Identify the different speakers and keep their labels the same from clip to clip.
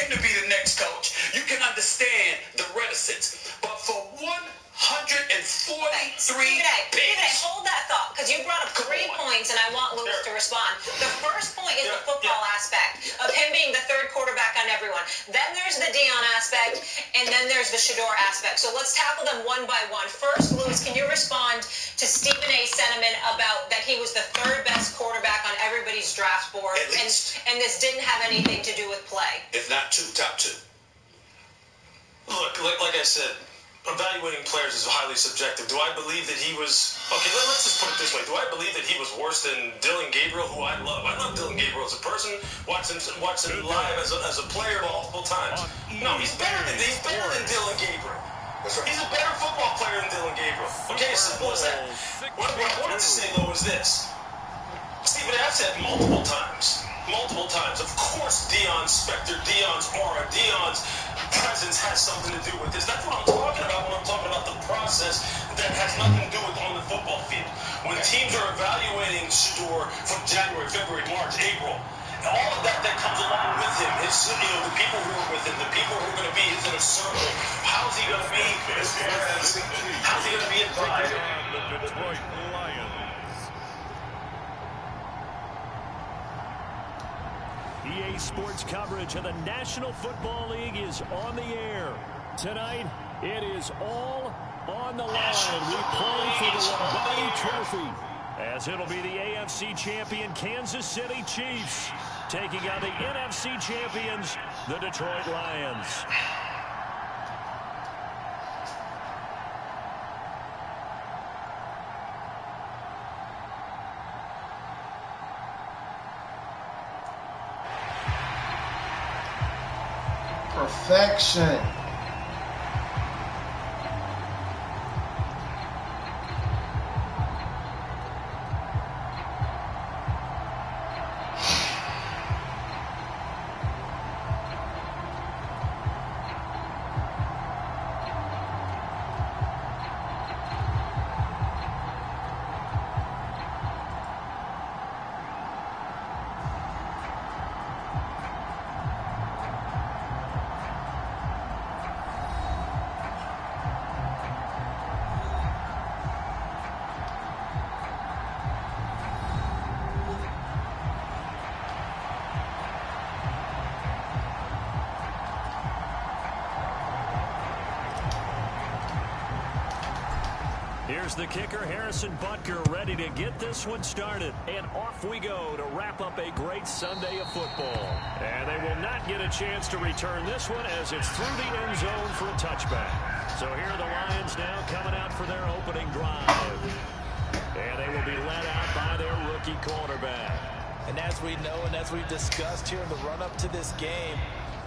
Speaker 1: him to be the next coach, you can understand the reticence. But for 143 picks.
Speaker 2: Hold that thought, because you brought up 3 points, and I want Louis to respond. The first point is the football aspect of him being the third quarterback on everyone. Then there's the Deion aspect, and then there's the Shedeur aspect. So let's tackle them one by one. First, Louis, can you respond to Stephen A's sentiment about that he was the third best quarterback on everybody's draft board, and this didn't have anything to do with play?
Speaker 1: If not top two.
Speaker 3: Look, like I said, evaluating players is highly subjective. Do I believe that he was... Okay, let's just put it this way. Do I believe that he was worse than Dylan Gabriel, who I love? I love Dylan Gabriel as a person. Watch him live as a player multiple times. No, he's better than Dylan Gabriel. He's a better football player than Dylan Gabriel. Okay, as simple as that. What I wanted to say, though, is this. Stephen A. said multiple times, of course Deion's specter, Deion's aura, Deion's presence has something to do with this. That's what I'm talking about when I'm talking about the process that has nothing to do with on the football field. When teams are evaluating Shedeur from January, February, March, April, all of that comes along with him. It's, the people who are with him, the people who are going to be in his circle. How's he going to be as far as, how's he going to be advised?
Speaker 4: EA Sports coverage of the National Football League is on the air. Tonight, it is all on the line. We play for the Lombardi Trophy, as it'll be the AFC champion Kansas City Chiefs taking on the NFC champions, the Detroit Lions.
Speaker 5: Perfection.
Speaker 4: Here's the kicker, Harrison Butker, ready to get this one started. And off we go to wrap up a great Sunday of football. And they will not get a chance to return this one as it's through the end zone for a touchback. So here are the Lions now coming out for their opening drive. And they will be led out by their rookie quarterback.
Speaker 6: And as we know and as we've discussed here in the run-up to this game,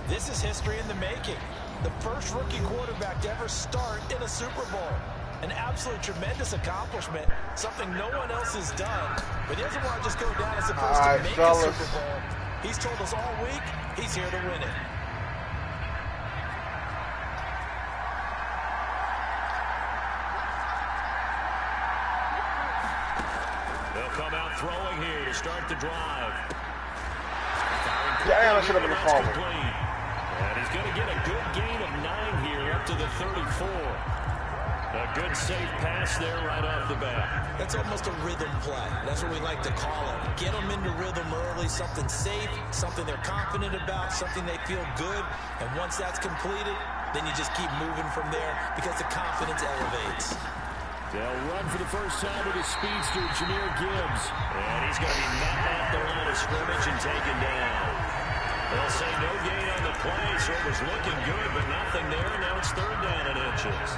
Speaker 6: this is history in the making. The first rookie quarterback to ever start in a Super Bowl. An absolute tremendous accomplishment, something no one else has done. But he doesn't want to just go down as opposed to make a Super Bowl. He's told us all week he's here to win it.
Speaker 4: They'll come out throwing here to start the drive.
Speaker 5: Yeah, I should have been a forward.
Speaker 4: And he's going to get a good gain of 9 here up to the 34. A good safe pass there right off the bat.
Speaker 6: That's almost a rhythm play. That's what we like to call it. Get them into rhythm early, something safe, something they're confident about, something they feel good. And once that's completed, then you just keep moving from there because the confidence elevates.
Speaker 4: They'll run for the first time with his speedster, Jahmyr Gibbs. And he's going to be knocked off the line of scrimmage and taken down. They'll say no gain on the play, so it was looking good, but nothing there. Now it's 3rd down and inches.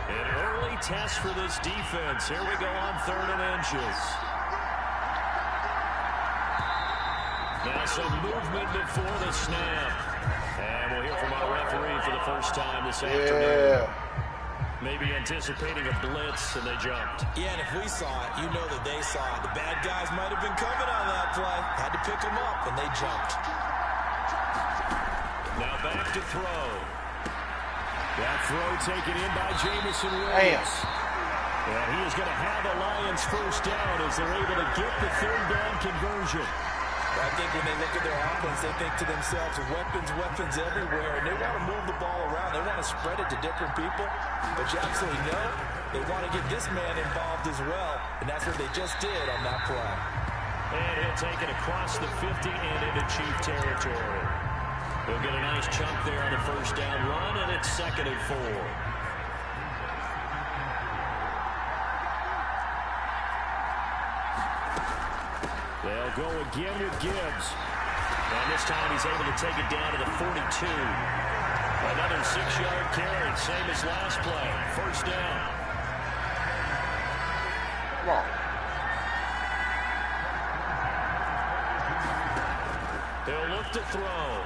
Speaker 4: An early test for this defense. Here we go on 3rd and inches. Now some movement before the snap. And we'll hear from our referee for the first time this afternoon. Maybe anticipating a blitz, and they jumped.
Speaker 6: Yeah, and if we saw it, you know that they saw it. The bad guys might have been coming on that play. Had to pick them up, and they jumped.
Speaker 4: Now back to throw. That throw taken in by Jamison Williams. And he is going to have a Lions first down as they're able to get the 3rd down conversion.
Speaker 6: I think when they look at their offense, they think to themselves, weapons, weapons everywhere, and they want to move the ball around. They want to spread it to different people. But you absolutely know they want to get this man involved as well, and that's what they just did on that play.
Speaker 4: And he'll take it across the 50 and into Chief territory. He'll get a nice chunk there on the first down run, and it's 2nd and 4. They'll go again with Gibbs. And this time he's able to take it down to the 42. Another 6-yard carry, same as last play. First down.
Speaker 5: Come on.
Speaker 4: He'll look to throw.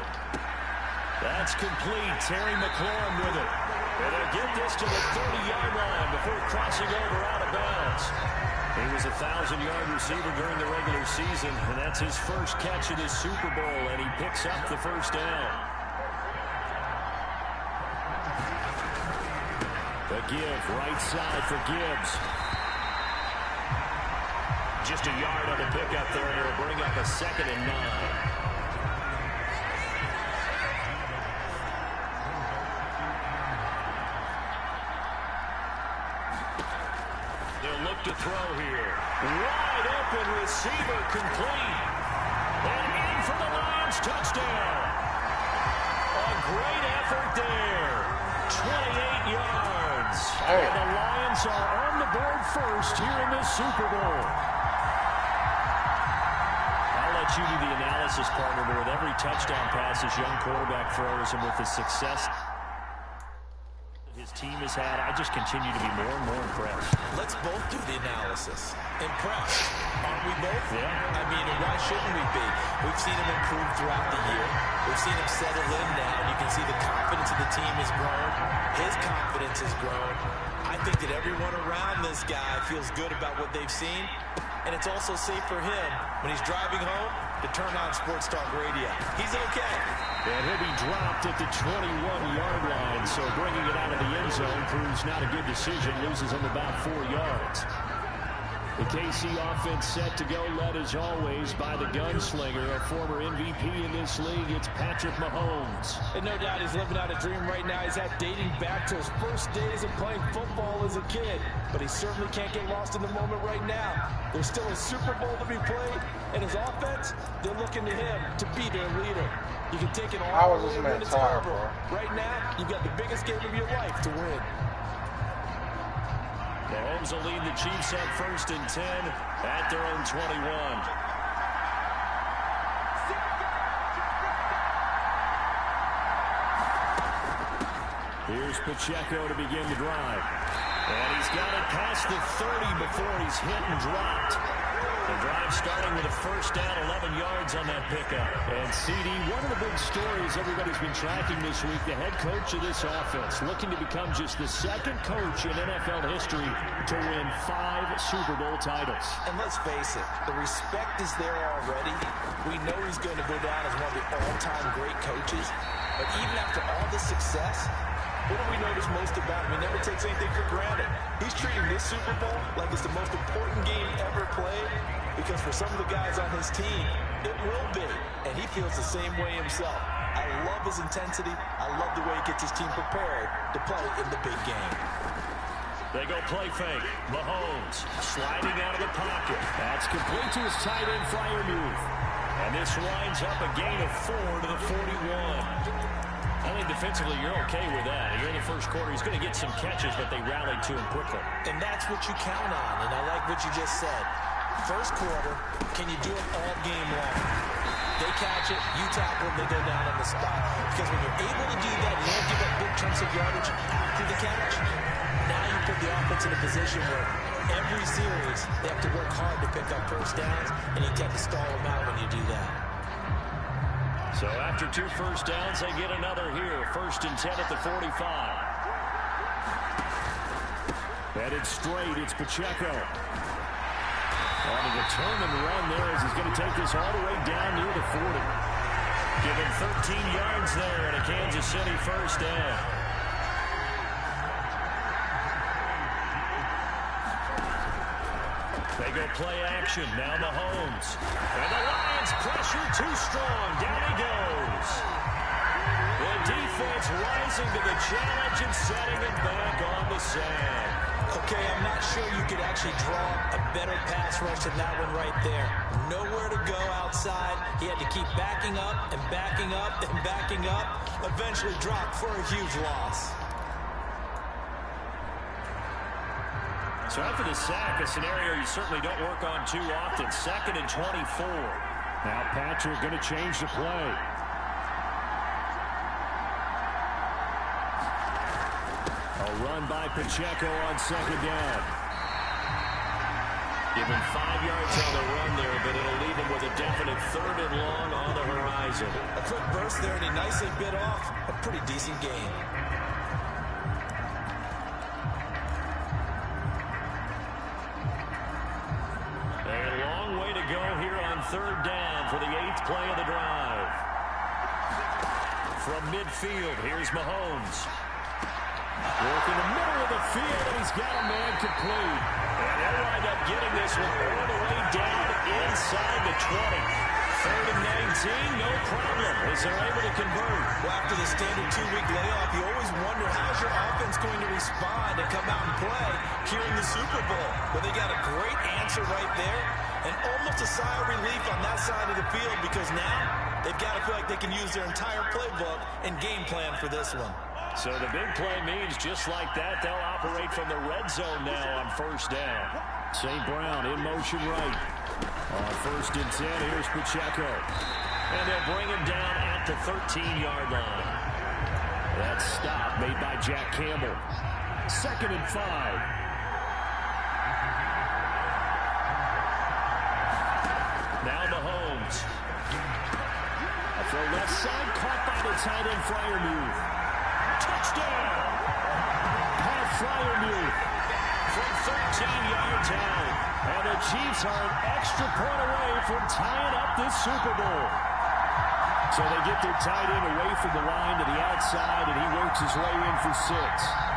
Speaker 4: That's complete. Terry McLaurin with it. And they'll get this to the 30-yard line before crossing over out of bounds. He was a 1,000-yard receiver during the regular season, and that's his first catch of this Super Bowl, and he picks up the first down. The give, right side for Gibbs. Just a yard on the pickup there, and it'll bring up a 2nd and 9. To throw here. Wide open receiver complete. And in for the Lions touchdown. A great effort there. 28 yards.
Speaker 5: Hey.
Speaker 4: And the Lions are on the board first here in this Super Bowl. I'll let you do the analysis, partner, but with every touchdown pass this young quarterback throws and with the success his team has had, I just continue to be more and more impressed.
Speaker 6: Let's both do the analysis. Impressed. Aren't we both?
Speaker 4: Yeah.
Speaker 6: I mean, why shouldn't we be? We've seen him improve throughout the year. We've seen him settle in now. You can see the confidence of the team has grown. His confidence has grown. I think that everyone around this guy feels good about what they've seen. And it's also safe for him when he's driving home to turn on Sports Talk Radio. He's okay.
Speaker 4: And he'll be dropped at the 21-yard line, so bringing it out of the end zone proves not a good decision. Loses him about 4 yards. The KC offense set to go, led as always by the gunslinger, a former MVP in this league. It's Patrick Mahomes.
Speaker 6: And no doubt he's living out a dream right now. He's had dating back to his first days of playing football as a kid. But he certainly can't get lost in the moment right now. There's still a Super Bowl to be played. And his offense, they're looking to him to be their leader. You can take it all the way when it's over. Right now, you've got the biggest game of your life to win.
Speaker 4: Mahomes will lead the Chiefs up 1st and 10 at their own 21. Here's Pacheco to begin the drive. And he's got it past the 30 before he's hit and dropped. The drive starting with a first down, 11 yards on that pickup. And CD, one of the big stories everybody's been tracking this week, the head coach of this offense, looking to become just the 2nd coach in NFL history to win 5 Super Bowl titles.
Speaker 6: And let's face it, the respect is there already. We know he's going to go down as one of the all-time great coaches. But even after all this success, what do we notice most about him? He never takes anything for granted. He's treating this Super Bowl like it's the most important game ever played, because for some of the guys on his team, it will be. And he feels the same way himself. I love his intensity. I love the way he gets his team prepared to play in the big game.
Speaker 4: They go play fake. Mahomes sliding out of the pocket. That's complete to his tight end, Freiermuth. And this winds up a gain of 4 to the 41. I think defensively you're okay with that. Here in the first quarter, he's going to get some catches, but they rallied to him quickly.
Speaker 6: And that's what you count on, and I like what you just said. First quarter, can you do it all game long? They catch it, you tackle them, they go down on the spot. Because when you're able to do that, you don't give up big chunks of yardage after the catch. Now you put the offense in a position where every series they have to work hard to pick up first downs, and you tend to stall them out when you do that.
Speaker 4: So after 2 first downs, they get another here. 1st and 10 at the 45. Headed straight, it's Pacheco. On a determined run there as he's going to take this all the way down near the 40. Given 13 yards there and a Kansas City first down. They go play action. Now Mahomes. And the Lions pressure too strong. Down he goes. The defense rising to the challenge and setting him back on the sand.
Speaker 6: Okay, I'm not sure you could actually draw a better pass rush than that one right there. Nowhere to go outside. He had to keep backing up and backing up and backing up. Eventually dropped for a huge loss.
Speaker 4: So after the sack, a scenario you certainly don't work on too often. 2nd and 24. Now Patrick going to change the play. A run by Pacheco on 2nd down. Give him 5 yards on the run there, but it'll leave him with a definite 3rd and long on the horizon.
Speaker 6: A quick burst there, and he nicely bit off a pretty decent gain.
Speaker 4: A long way to go here on 3rd down for the 8th play of the drive. From midfield, here's Mahomes. Work in the middle of the field, and he's got a man complete. And they'll wind up getting this one all the way down inside the 20. 3rd and 19, no problem, as they're able to convert.
Speaker 6: Well, after the standard 2-week layoff, you always wonder how's your offense going to respond and come out and play here in the Super Bowl. Well, they got a great answer right there, and almost a sigh of relief on that side of the field, because now they've got to feel like they can use their entire playbook and game plan for this one.
Speaker 4: So the big play means just like that, they'll operate from the red zone now on 1st down. St. Brown in motion right. On 1st and 10, here's Pacheco. And they'll bring him down at the 13-yard line. That stop made by Jack Campbell. 2nd and 5. Now Mahomes. A throw left side, caught by the tight end Freiermuth. Touchdown! Pat Freiermuth from 13 yards out. And the Chiefs are an extra point away from tying up this Super Bowl. So they get their tight end away from the line to the outside, and he works his way in for 6.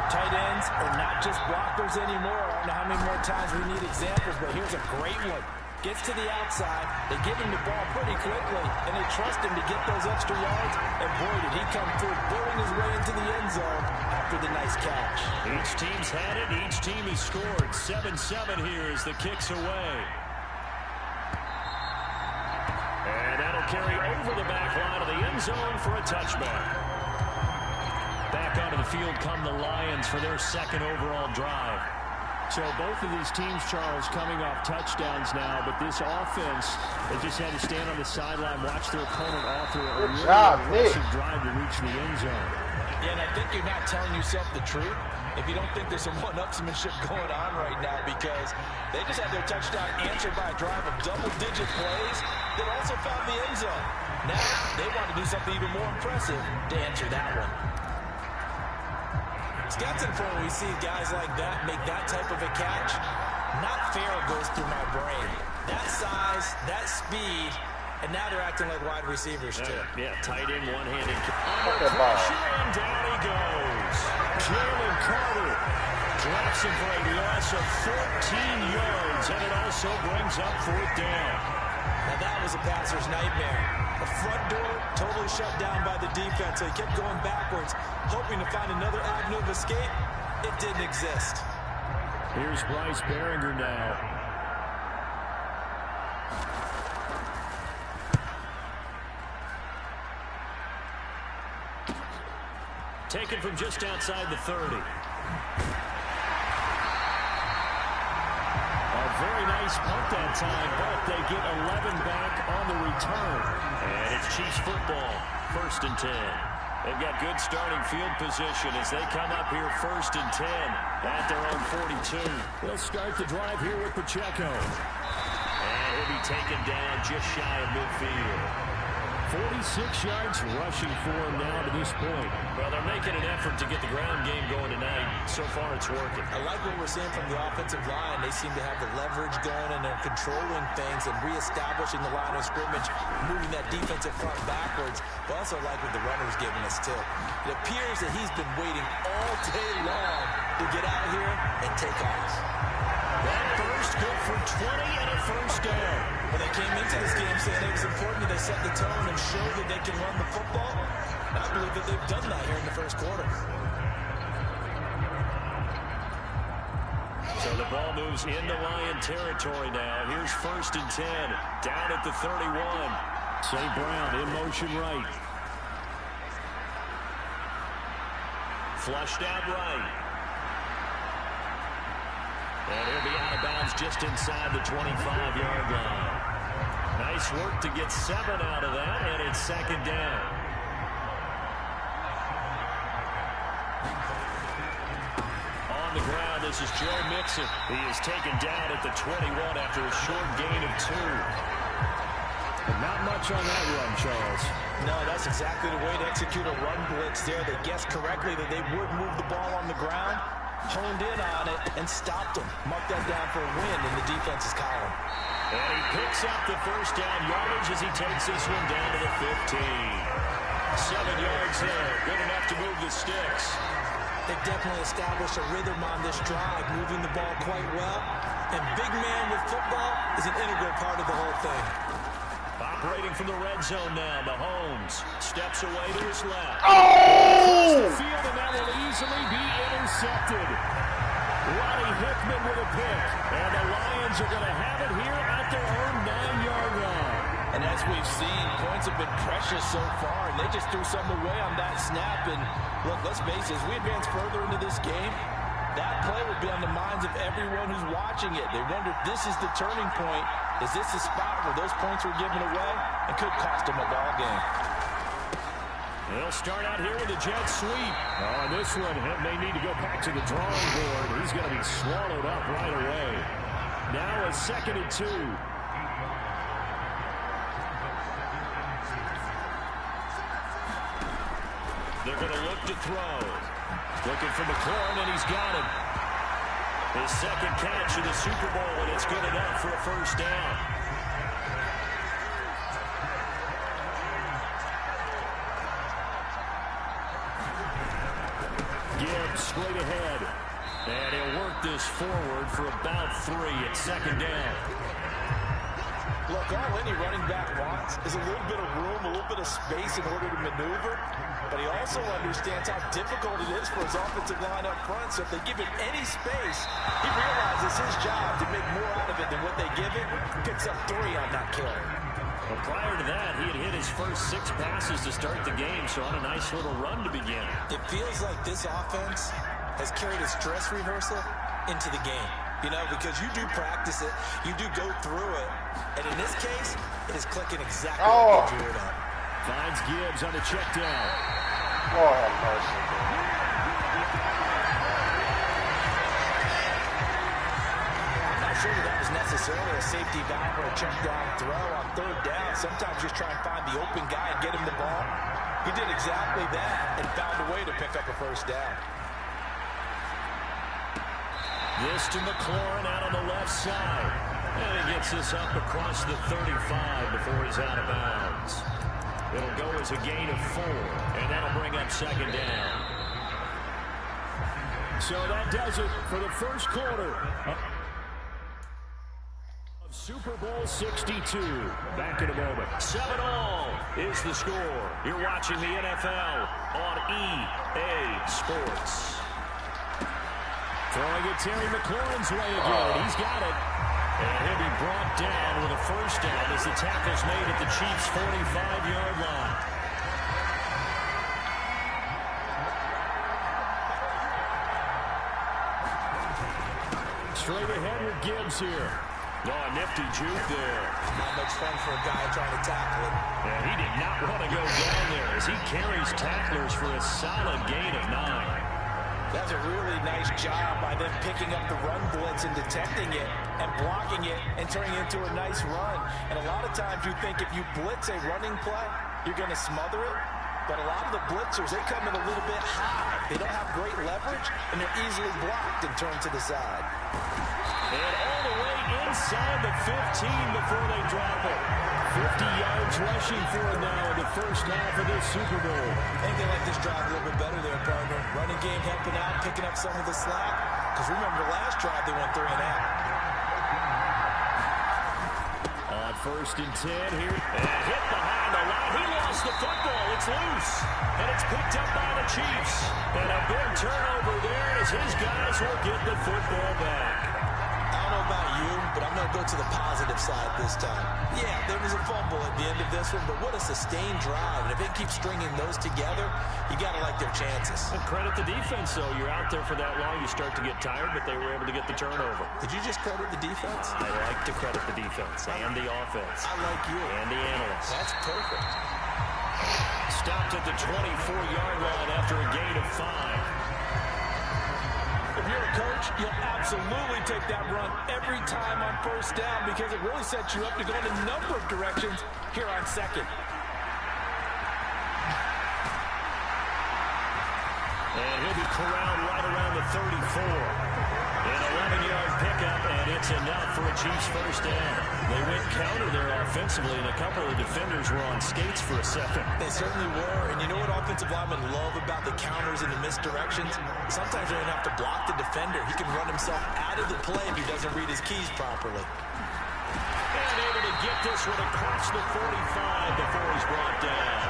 Speaker 6: Tight ends are not just blockers anymore. I don't know how many more times we need examples, but here's a great one. Gets to the outside, they give him the ball pretty quickly, and they trust him to get those extra yards, and boy, did he come through, burrowing his way into the end zone after the nice catch.
Speaker 4: Each team's had it, each team has scored. 7-7 here as the kick's away. And that'll carry over the back line of the end zone for a touchback. Back onto the field come the Lions for their 2nd overall drive. So both of these teams, Charles, coming off touchdowns now, but this offense, they just had to stand on the sideline, watch their opponent author a really impressive drive to reach the end zone.
Speaker 6: Yeah, and I think you're not telling yourself the truth if you don't think there's some one-upsmanship going on right now, because they just had their touchdown answered by a drive of double-digit plays that also found the end zone. Now they want to do something even more impressive to answer that one. It's got to the point where we see guys like that make that type of a catch. Not fair goes through my brain. That size, that speed, and now they're acting like wide receivers too.
Speaker 4: Yeah, tight end, one-handed. Under pressure, and down he goes. Jalen Carter drops him for a loss of 14 yards, and it also brings up 4th down.
Speaker 6: Now that was a passer's nightmare. The front door totally shut down by the defense. They kept going backwards, hoping to find another avenue of escape. It didn't exist.
Speaker 4: Here's Bryce Behringer now. Taken from just outside the 30. Very nice punt that time, but they get 11 back on the return. And it's Chiefs football, 1st and 10. They've got good starting field position as they come up here 1st and 10 at their own 42. They'll start the drive here with Pacheco. And he'll be taken down just shy of midfield. 46 yards rushing for him now to this point. Well, they're making an effort to get the ground game going tonight. So far, it's working.
Speaker 6: I like what we're seeing from the offensive line. They seem to have the leverage going, and they're controlling things and reestablishing the line of scrimmage, moving that defensive front backwards. But also like what the runner's giving us, too. It appears that he's been waiting all day long to get out here and take off.
Speaker 4: That first first, good for 20 and a first down.
Speaker 6: Well, they came into this game saying it was important that they set the tone and show that they can run the football. I believe that they've done that here in the first quarter.
Speaker 4: So the ball moves into Lion territory now. Here's 1st and 10, down at the 31. St. Brown in motion right. Flushed out right. And he'll be out of bounds just inside the 25-yard line. Nice work to get 7 out of that, and it's 2nd down. On the ground, this is Joe Mixon. He is taken down at the 21 after a short gain of 2.
Speaker 7: But not much on that run, Charles.
Speaker 6: No, that's exactly the way to execute a run blitz there. They guessed correctly that they would move the ball on the ground, honed in on it, and stopped them. Mark that down for a win in the defense's column.
Speaker 4: And he picks up the first down yardage as he takes this one down to the 15. 7 yards there, good enough to move the sticks.
Speaker 6: They definitely established a rhythm on this drive, moving the ball quite well. And big man with football is an integral part of the whole thing.
Speaker 4: Operating from the red zone now, Mahomes steps away to his left.
Speaker 7: Oh!
Speaker 4: The field, and that will easily be intercepted. Ronnie Hickman with a pick, and the Lions are going to have it here at their own 9-yard line.
Speaker 6: And as we've seen, points have been precious so far, and they just threw something away on that snap. And look, let's face it, as we advance further into this game, that play will be on the minds of everyone who's watching it. They wonder if this is the turning point. Is this a spot where those points were given away and could cost them a ball game?
Speaker 4: They'll start out here with a jet sweep. On this one, may need to go back to the drawing board. He's going to be swallowed up right away. Now a 2nd and 2. They're going to look to throw. Looking for McLaurin, and he's got him. His 2nd catch in the Super Bowl, and it's good enough for a first down. Gibbs straight ahead. And he'll work this forward for about 3 at 2nd down.
Speaker 6: Look, all any running back wants is a little bit of room, a little bit of space in order to maneuver. But he also understands how difficult it is for his offensive line up front. So if they give him any space, he realizes his job to make more out of it than what they give him. Picks up 3 on that carry.
Speaker 4: Well, prior to that, he had hit his first 6 passes to start the game, so on a nice little run to begin.
Speaker 6: It feels like this offense has carried its dress rehearsal into the game. You know, because you do practice it, you do go through it, and in this case, it is clicking exactly like you drew it up.
Speaker 4: Finds Gibbs on the check down.
Speaker 5: Lord have mercy.
Speaker 6: I'm not sure that was necessarily a safety valve or a check down throw on 3rd down. Sometimes just try and find the open guy and get him the ball. He did exactly that and found a way to pick up a first down.
Speaker 4: This to McLaurin out on the left side. And he gets this up across the 35 before he's out of bounds. It'll go as a gain of 4, and that'll bring up 2nd down. So that does it for the first quarter of Super Bowl 62. Back in a moment. 7-all is the score. You're watching the NFL on EA Sports. Throwing it Terry McLaurin's way again. He's got it. And he'll be brought down with a first down as the tackle's made at the Chiefs' 45-yard line. Straight ahead with Gibbs here. Oh, a nifty juke there.
Speaker 6: Not much fun for a guy trying to tackle it.
Speaker 4: And he did not want to go down there as he carries tacklers for a solid gain of 9.
Speaker 6: That's a really nice job by them picking up the run blitz and detecting it and blocking it and turning it into a nice run. And a lot of times you think if you blitz a running play, you're going to smother it. But a lot of the blitzers, they come in a little bit high. They don't have great leverage, and they're easily blocked and turned to the side.
Speaker 4: And all the way inside the 15 before they drop it. 50 yards rushing for it now in the first half of this Super Bowl.
Speaker 6: I think they like this drive a little bit better there, partner. Running game helping out, picking up some of the slack. Because remember, the last drive they went 3 and out.
Speaker 4: 1st and 10 here. And hit behind the line. He lost the football. It's loose. And it's picked up by the Chiefs. And a big turnover there as his guys will get the football back.
Speaker 6: I don't know about you, but I'm going to go to the positive side this time. Yeah, there was a fumble at the end of this one, but what a sustained drive. And if they keep stringing those together, you got to like their chances.
Speaker 4: And credit the defense, though. You're out there for that long, you start to get tired, but they were able to get the turnover.
Speaker 6: Did you just credit the defense?
Speaker 4: I like to credit the defense and the offense.
Speaker 6: I like you.
Speaker 4: And the analysts.
Speaker 6: That's perfect.
Speaker 4: Stopped at the 24-yard line after a gain of 5.
Speaker 6: If you're a coach, you'll absolutely take that run every time on 1st down because it really sets you up to go in a number of directions here on 2nd.
Speaker 4: And he'll be corralled right around the 34. An 11-yard pickup, and it's enough for a Chiefs 1st down. They went counter there offensively, and a couple of the defenders were on skates for a second.
Speaker 6: They certainly were, and you know what offensive linemen love about the counters and the misdirections? Sometimes you don't have to block the defender. He can run himself out of the play if he doesn't read his keys properly.
Speaker 4: And able to get this one across the 45 before he's brought down.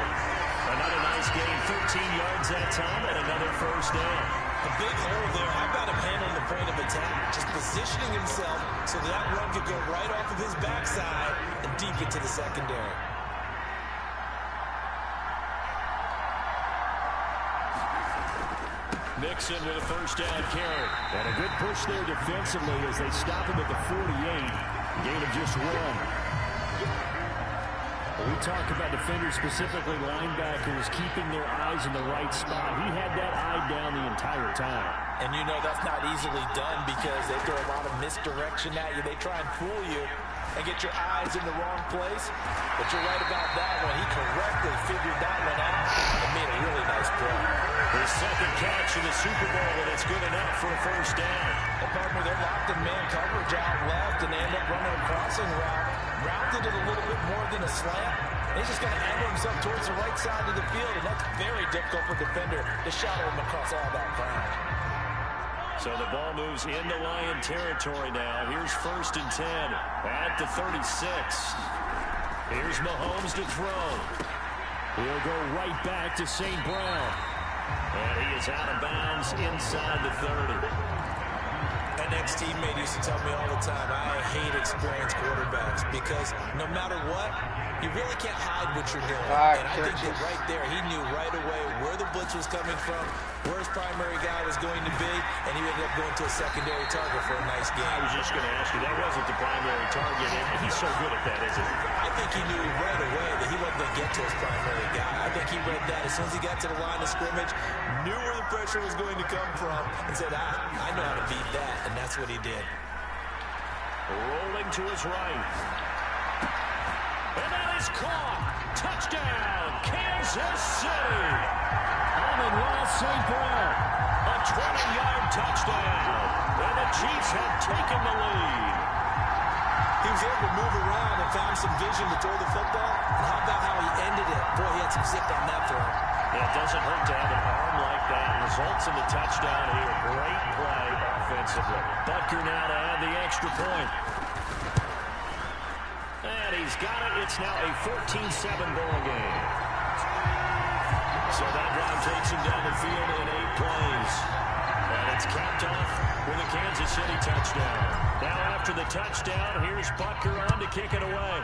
Speaker 4: Another nice gain, 13 yards that time, and another 1st down.
Speaker 6: A big hole there. How about him handling the point of attack? Just positioning himself so that run could go right off of his backside and deep into the secondary.
Speaker 4: Mixon with a 1st down carry. And a good push there defensively as they stop him at the 48. Gain of just 1. We talk about defenders, specifically linebackers, keeping their eyes in the right spot. He had that eye down the entire time.
Speaker 6: And you know that's not easily done because they throw a lot of misdirection at you. They try and fool you and get your eyes in the wrong place. But you're right about that one. He correctly figured that one out and made a really nice play.
Speaker 4: His 2nd catch in the Super Bowl, and it's good enough for a 1st down.
Speaker 6: And partner, they're locked in man coverage out left, and they end up running a crossing route. Routed it a little bit more than a slant. He's just going to angle himself towards the right side of the field, and that's very difficult for a defender to shadow him across all that ground.
Speaker 4: So the ball moves into Lion territory now. Here's 1st and 10 at the 36. Here's Mahomes to throw. He'll go right back to St. Brown. And he is out of bounds inside the 30.
Speaker 6: An ex-teammate used to tell me all the time, I hate experienced quarterbacks because no matter what, you really can't hide what you're doing. And I think that right there, he knew right away where the blitz was coming from, where his primary guy was going to be, and he ended up going to a secondary target for a nice game.
Speaker 4: I was just going to ask you, that wasn't the primary target, and he's so good at that, isn't he?
Speaker 6: I think he knew right away that he wasn't going to get to his primary guy. I think he read that as soon as he got to the line of scrimmage, knew where the pressure was going to come from, and said, I know how to beat that, and that's what he did.
Speaker 4: Rolling to his right. And that is caught. Touchdown, Kansas City. Amon-Ra St. Brown. A 20-yard touchdown. And the Chiefs have taken the lead.
Speaker 6: He was able to move around and found some vision to throw the football. And how about how he ended it? Boy, he had some zip on that throw.
Speaker 4: Yeah, it doesn't hurt to have an arm like that. Results in the touchdown here. Great play offensively. Butker now to add the extra point. And he's got it. It's now a 14-7 ball game. So that drive takes him down the field in 8 plays. And it's capped off with a Kansas City touchdown. Now after the touchdown, here's Butker on to kick it away.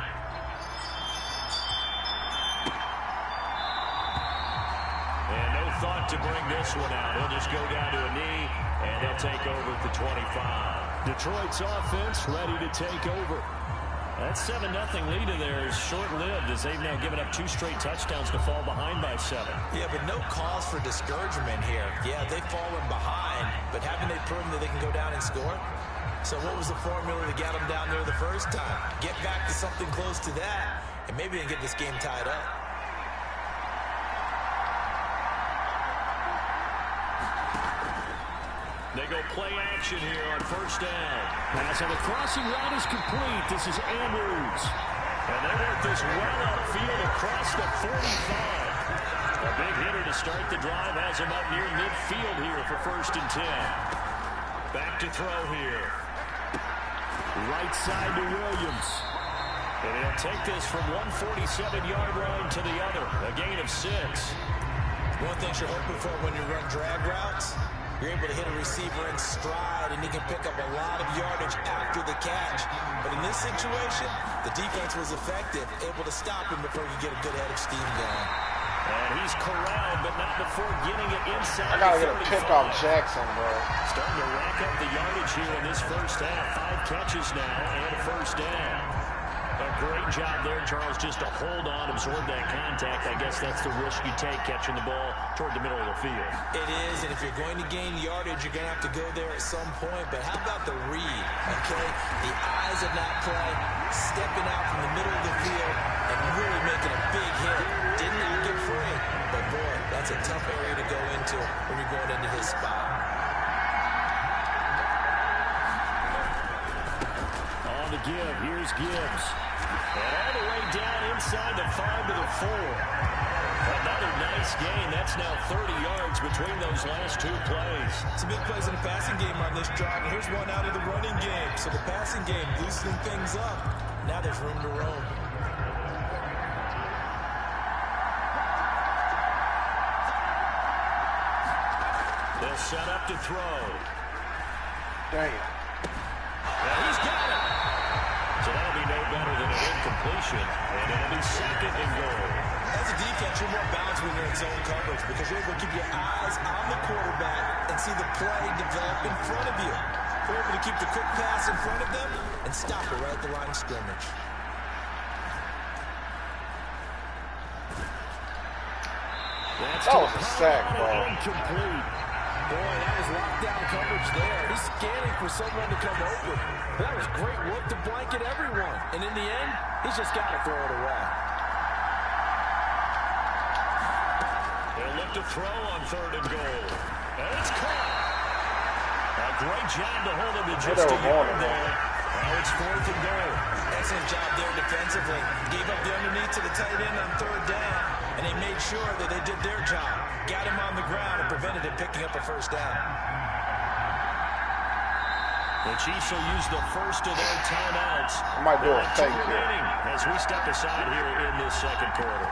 Speaker 4: And no thought to bring this one out. He'll just go down to a knee, and they'll take over at the 25. Detroit's offense ready to take over. That 7-0 lead in there is short-lived as they've now given up 2 straight touchdowns to fall behind by 7.
Speaker 6: Yeah, but no cause for discouragement here. Yeah, they've fallen behind, but haven't they proven that they can go down and score? So what was the formula to get them down there the first time? Get back to something close to that, and maybe they can get this game tied up.
Speaker 4: They go play action here on 1st down. Pass on the crossing route is complete. This is Andrews. And they work this well outfield across the 45. A big hitter to start the drive has him up near midfield here for 1st and 10. Back to throw here. Right side to Williams. And he'll take this from 147-yard line to the other. A gain of 6.
Speaker 6: One thing you're hoping for when you run drag routes, you're able to hit a receiver in stride, and he can pick up a lot of yardage after the catch. But in this situation, the defense was effective, able to stop him before you get a good head of steam going.
Speaker 4: And he's corralled, but not before getting it inside.
Speaker 5: I gotta get a pick off Jaxon, bro.
Speaker 4: Starting to rack up the yardage here in this first half. 5 catches now and a first down. A great job there, Charles, just to hold on, absorb that contact. I guess that's the risk you take catching the ball toward the middle of the field.
Speaker 6: It is, and if you're going to gain yardage, you're going to have to go there at some point. But how about the read, okay? The eyes of that play, stepping out from the middle of the field and really making a big hit. Did not get free, but boy, that's a tough area to go into when you're going into his spot.
Speaker 4: On the give, here's Gibbs. And all the way down inside the 5 to the 4. Another nice gain. That's now 30 yards between those last 2 plays.
Speaker 6: Some big plays in the passing game on this drive. And here's one out of the running game. So the passing game loosening things up. Now there's room to roam.
Speaker 4: They'll set up to throw.
Speaker 5: Dang.
Speaker 4: And he's got it. So that'll be no better than an incompletion, and it'll be 2nd and goal.
Speaker 6: As a defense, you're more balanced when you're in zone coverage because you're able to keep your eyes on the quarterback and see the play develop in front of you. You're able to keep the quick pass in front of them and stop it right at the line of scrimmage.
Speaker 5: That was a sack, bro.
Speaker 4: Incomplete.
Speaker 7: Boy, that was lockdown coverage there. He's scanning for someone to come open. That was great work to blanket everyone. And in the end, he's just got to throw it away.
Speaker 4: They'll look to throw on 3rd and goal. And it's caught. A great job to hold him to just a yard there. Now it's 4th and goal.
Speaker 6: Excellent job there defensively. Gave up the underneath to the tight end on 3rd down, and they made sure that they did their job. Got him on the ground and prevented him picking up a first down.
Speaker 4: The Chiefs will use the first of their timeouts.
Speaker 5: I might do a fake here.
Speaker 4: As we step aside here in this 2nd quarter.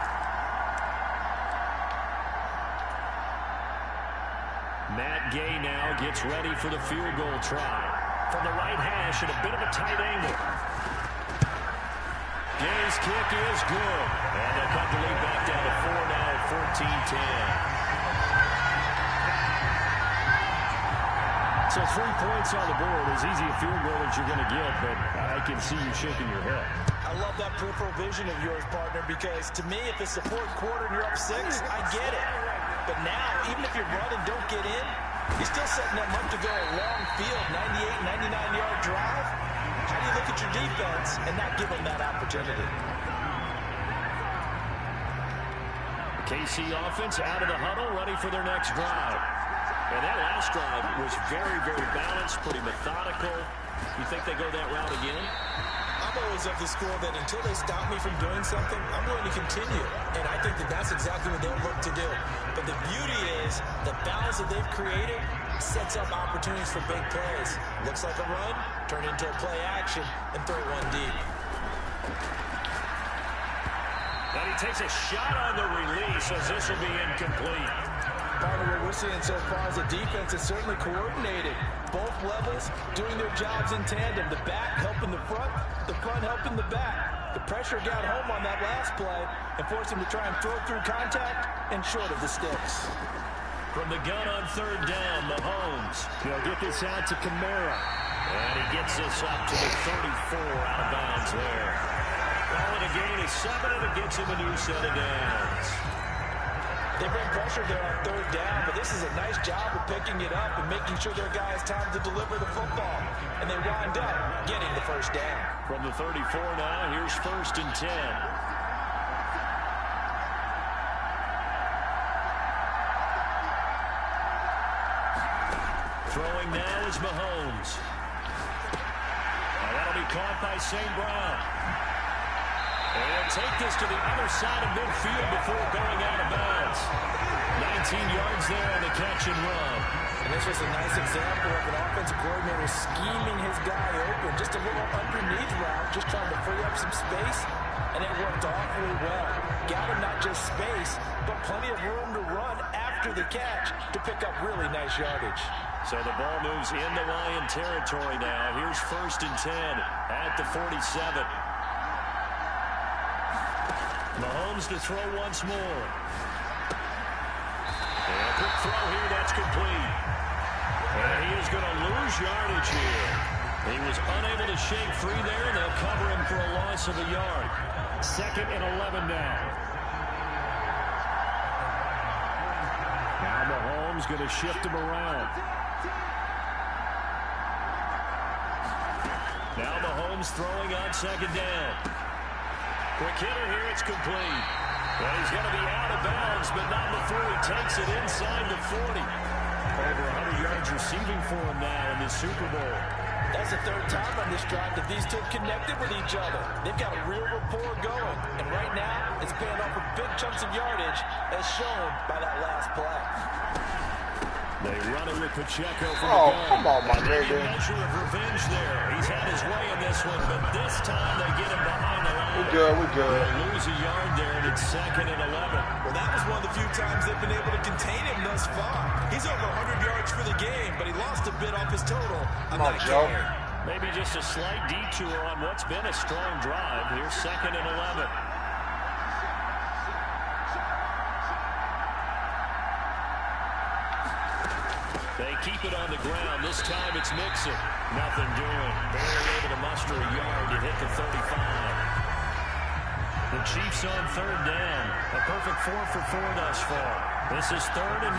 Speaker 4: Matt Gay now gets ready for the field goal try. From the right hash at a bit of a tight angle. Gay's kick is good. And they'll cut the lead back down to 4 now at 14-10. So 3 points on the board, as easy a field goal as you're going to get, but I can see you shaking your head.
Speaker 6: I love that peripheral vision of yours, partner, because to me, if it's the 4th quarter and you're up 6, I get it. But now, even if you run and don't get in, you're still setting them up to go a long field, 98, 99-yard drive. How do you look at your defense and not give them that opportunity?
Speaker 4: The KC offense out of the huddle, ready for their next drive. And that last drive was very, very balanced, pretty methodical. You think they go that route again?
Speaker 6: I'm always of the school that until they stop me from doing something, I'm going to continue. And I think that that's exactly what they'll look to do. But the beauty is the balance that they've created sets up opportunities for big plays. Looks like a run, turn into a play action, and throw one deep.
Speaker 4: And he takes a shot on the release as this will be incomplete.
Speaker 6: Part of what we're seeing so far is the defense is certainly coordinated. Both levels doing their jobs in tandem. The back helping the front helping the back. The pressure got home on that last play and forced him to try and throw through contact and short of the sticks.
Speaker 4: From the gun on 3rd down, Mahomes. He'll get this out to Kamara. And he gets this up to the 34 out of bounds there. Calling a gain of 7, and it gets him a new set of downs.
Speaker 6: They bring pressure there on 3rd down, but this is a nice job of picking it up and making sure their guy has time to deliver the football. And they wind up getting the first down.
Speaker 4: From the 34 now, here's 1st and 10. Throwing now is Mahomes. Now that'll be caught by St. Brown. And he'll take this to the other side of midfield before going out of bounds. 19 yards there on the catch and run.
Speaker 6: And this was a nice example of an offensive coordinator scheming his guy open. Just a little underneath route, just trying to free up some space, and it worked awfully well. Got him not just space, but plenty of room to run after the catch to pick up really nice yardage.
Speaker 4: So the ball moves into Lion territory now. Here's 1st and 10 at the 47. Mahomes to throw once more. And a quick throw here, that's complete. And he is going to lose yardage here. He was unable to shake free there, and they'll cover him for a loss of a yard. 2nd and 11 now. Now Mahomes going to shift him around. Now Mahomes throwing on 2nd down. Quick hitter here, it's complete. Well, he's going to be out of bounds, but not before he takes it inside the 40. Over 100 yards receiving for him now in this Super Bowl.
Speaker 6: That's the 3rd time on this drive that these two connected with each other. They've got a real rapport going, and right now it's paying off with big chunks of yardage, as shown by that last play.
Speaker 4: They run it with Pacheco for
Speaker 5: Oh,
Speaker 4: the gun.
Speaker 5: come on, my
Speaker 4: Maybe
Speaker 5: nigga.
Speaker 4: a measure of revenge there. He's had his way in this one, but this time they get him behind the line.
Speaker 5: We good.
Speaker 4: They lose a yard there, and it's 2nd and 11.
Speaker 7: Well, that was one of the few times they've been able to contain him thus far. He's over 100 yards for the game, but he lost a bit off his total on that
Speaker 5: Joe.
Speaker 7: carry.
Speaker 4: Maybe just a slight detour on what's been a strong drive. Here's 2nd and 11. They keep it on the ground. This time it's Mixon. Nothing doing. Barely able to muster a yard to hit the 35. The Chiefs on 3rd down. A perfect 4 for 4 thus far. This is 3rd and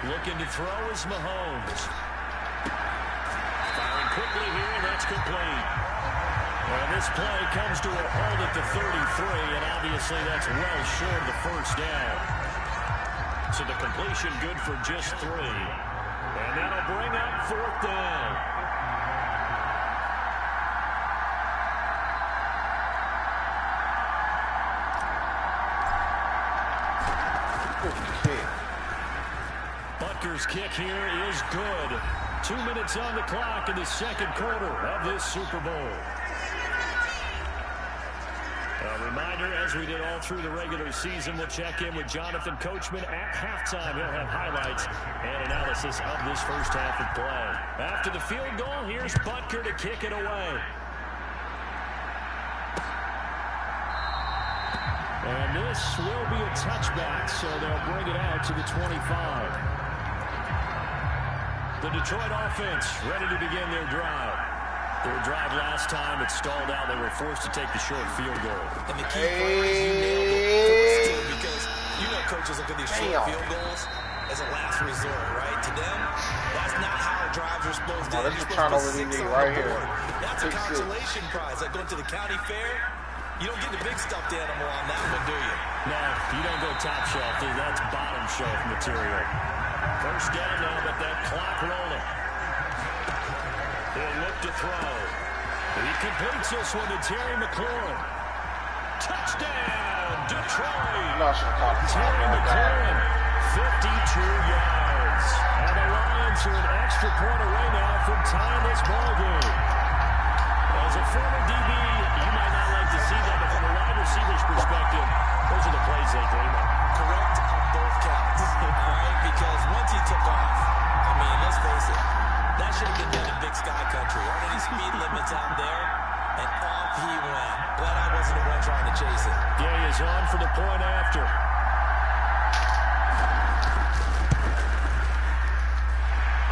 Speaker 4: 9. Looking to throw is Mahomes. Firing quickly here, and that's complete. Well, this play comes to a halt at the 33, and obviously that's well short of the 1st down. So the completion good for just 3. And that'll bring up 4th down. Butker's kick here is good. 2 minutes on the clock in the 2nd quarter of this Super Bowl. A reminder, as we did all through the regular season, we'll check in with Jonathan Coachman at halftime. He'll have highlights and analysis of this first half of play. After the field goal, here's Butker to kick it away. And this will be a touchback, so they'll bring it out to the 25. The Detroit offense ready to begin their drive. Their drive last time, it stalled out. They were forced to take the short field goal.
Speaker 7: And the key phrase, you nailed it, forced to, because you know coaches look at these short field goals as a last resort, right? To them, that's not how drives are supposed to end.
Speaker 5: This is turnover they need right here.
Speaker 7: That's a consolation prize. Like going to the county fair, you don't get the big stuffed animal on that one, do you?
Speaker 4: No, you don't go top shelf. That's bottom shelf material. 1st down now, but that clock rolling. He'll look to throw. He completes this one to Terry McLaurin. Touchdown, Detroit. Terry McLaurin, 52 yards. And the Lions are an extra point away now from tying this ball game. As a former DB, you might not like to see that, but from a wide receiver's perspective, those are the plays they dream of.
Speaker 7: Correct on both counts. All right, because once he took off, I mean, let's face it, that should have been done in Big Sky Country. Aren't any speed limits out there? And off he went. Glad I wasn't the one trying to chase it.
Speaker 4: Yeah, he is on for the point after.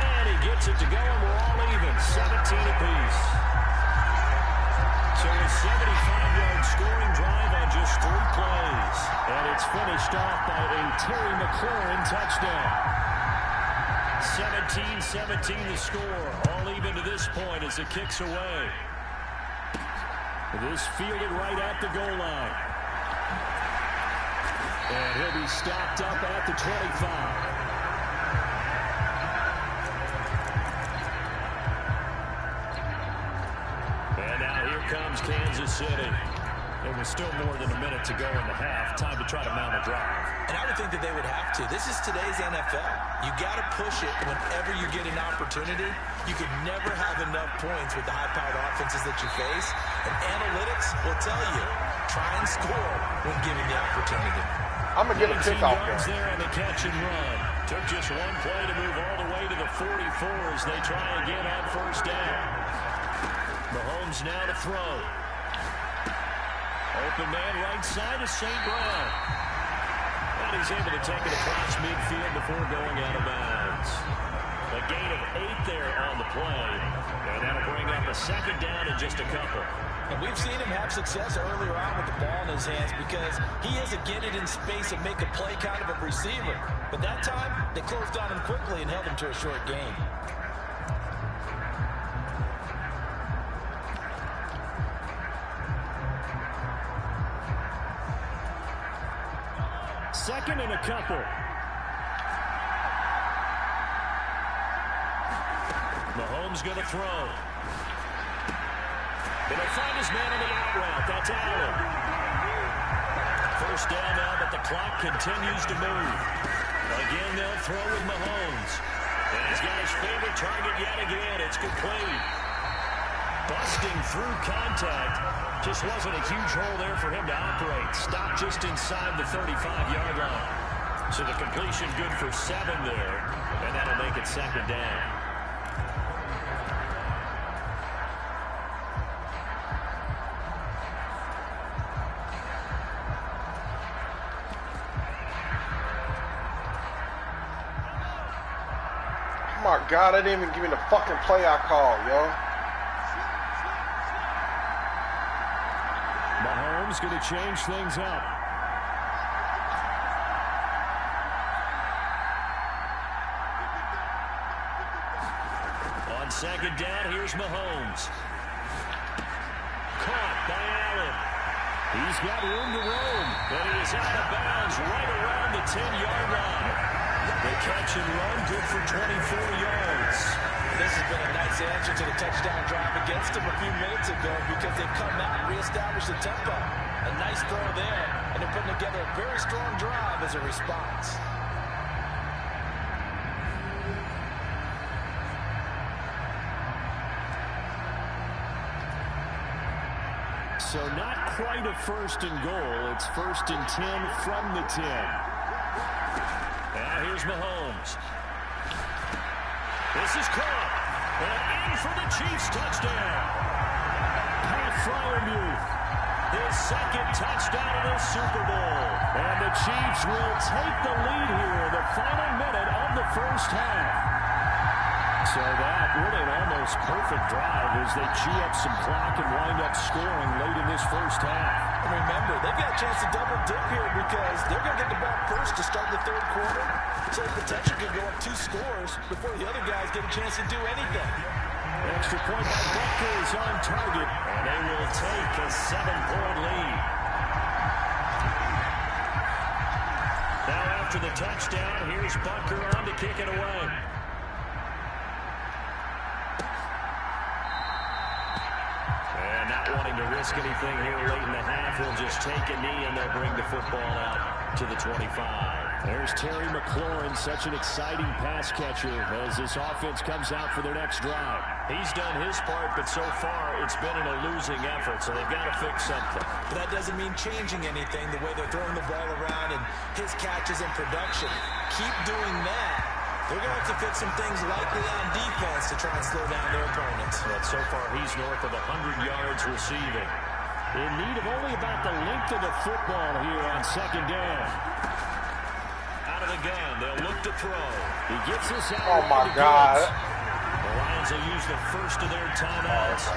Speaker 4: And he gets it to go, and we're all even. 17 apiece. So a 75-yard scoring drive on just 3 plays. And it's finished off by a Terry McLaurin touchdown. 17-17 the score. All even to this point as it kicks away. This fielded right at the goal line. And he'll be stopped up at the 25. And now here comes Kansas City. It was still more than a minute to go in the half. Time to try to mount a drive.
Speaker 6: And I would think that they would have to. This is today's NFL. You got to push it whenever you get an opportunity. You can never have enough points with the high-powered offenses that you face. And analytics will tell you, try and score when given the opportunity.
Speaker 5: I'm going to give a kickoff
Speaker 4: there on the catch and run. Took just one play to move all the way to the 44 as they try again on first down. Mahomes now to throw. Open man right side is St. Brown. And he's able to take it across midfield before going out of bounds. A gain of 8 there on the play. And that'll bring up a second down in just a couple.
Speaker 6: And we've seen him have success earlier on with the ball in his hands because he isn't getting it in space and make a play kind of a receiver. But that time, they closed on him quickly and held him to a short gain.
Speaker 4: Second and a couple. Mahomes going to throw. They'll find his man on the out route. That's Allen. First down now, but the clock continues to move. Again, they'll throw with Mahomes. And he's got his favorite target yet again. It's complete. Busting through contact. Just wasn't a huge hole there for him to operate. Stopped just inside the 35-yard line. So the completion good for 7 there. And that'll make it second down.
Speaker 5: Oh my God, I didn't even give me the fucking play I called, yo.
Speaker 4: Mahomes going to change things up. On second down, here's Mahomes. Caught by Allen. He's got room to roam, but he is out of bounds right around the 10-yard line. The catch and run good for 24 yards.
Speaker 6: This has been a nice answer to the touchdown drive against them a few minutes ago because they've come out and reestablished the tempo. A nice throw there, and they're putting together a very strong drive as a response.
Speaker 4: So not quite a first and goal. It's first and 10 from the 10. Now here's Mahomes. This is caught. And in for the Chiefs touchdown. Pat Fryermuth, his second touchdown of the Super Bowl. And the Chiefs will take the lead here in the final minute of the first half. So that really an almost perfect drive as they chew up some clock and wind up scoring late in this first half.
Speaker 6: And remember, they've got a chance to double dip here because they're going to get the ball first to start the third quarter. So the potential could go up 2 scores before the other guys get a chance to do anything.
Speaker 4: Extra point by Butker is on target, and they will take a 7-point lead. Now after the touchdown, here's Butker on to kick it away. Wanting to risk anything here late in the half, he'll just take a knee and they'll bring the football out to the 25. There's Terry McLaurin, such an exciting pass catcher as this offense comes out for their next drive. He's done his part, but so far it's been in a losing effort, so they've got to fix something.
Speaker 6: But that doesn't mean changing anything, the way they're throwing the ball around and his catches and production. Keep doing that. They're going to have to fix some things likely on defense to try and slow down their opponents.
Speaker 4: But so far, he's north of 100 yards receiving. In need of only about the length of the football here on second down. Out of the gun, they'll look to throw. He gets this out.
Speaker 5: Oh, my God.
Speaker 4: The Lions will use the first of their timeouts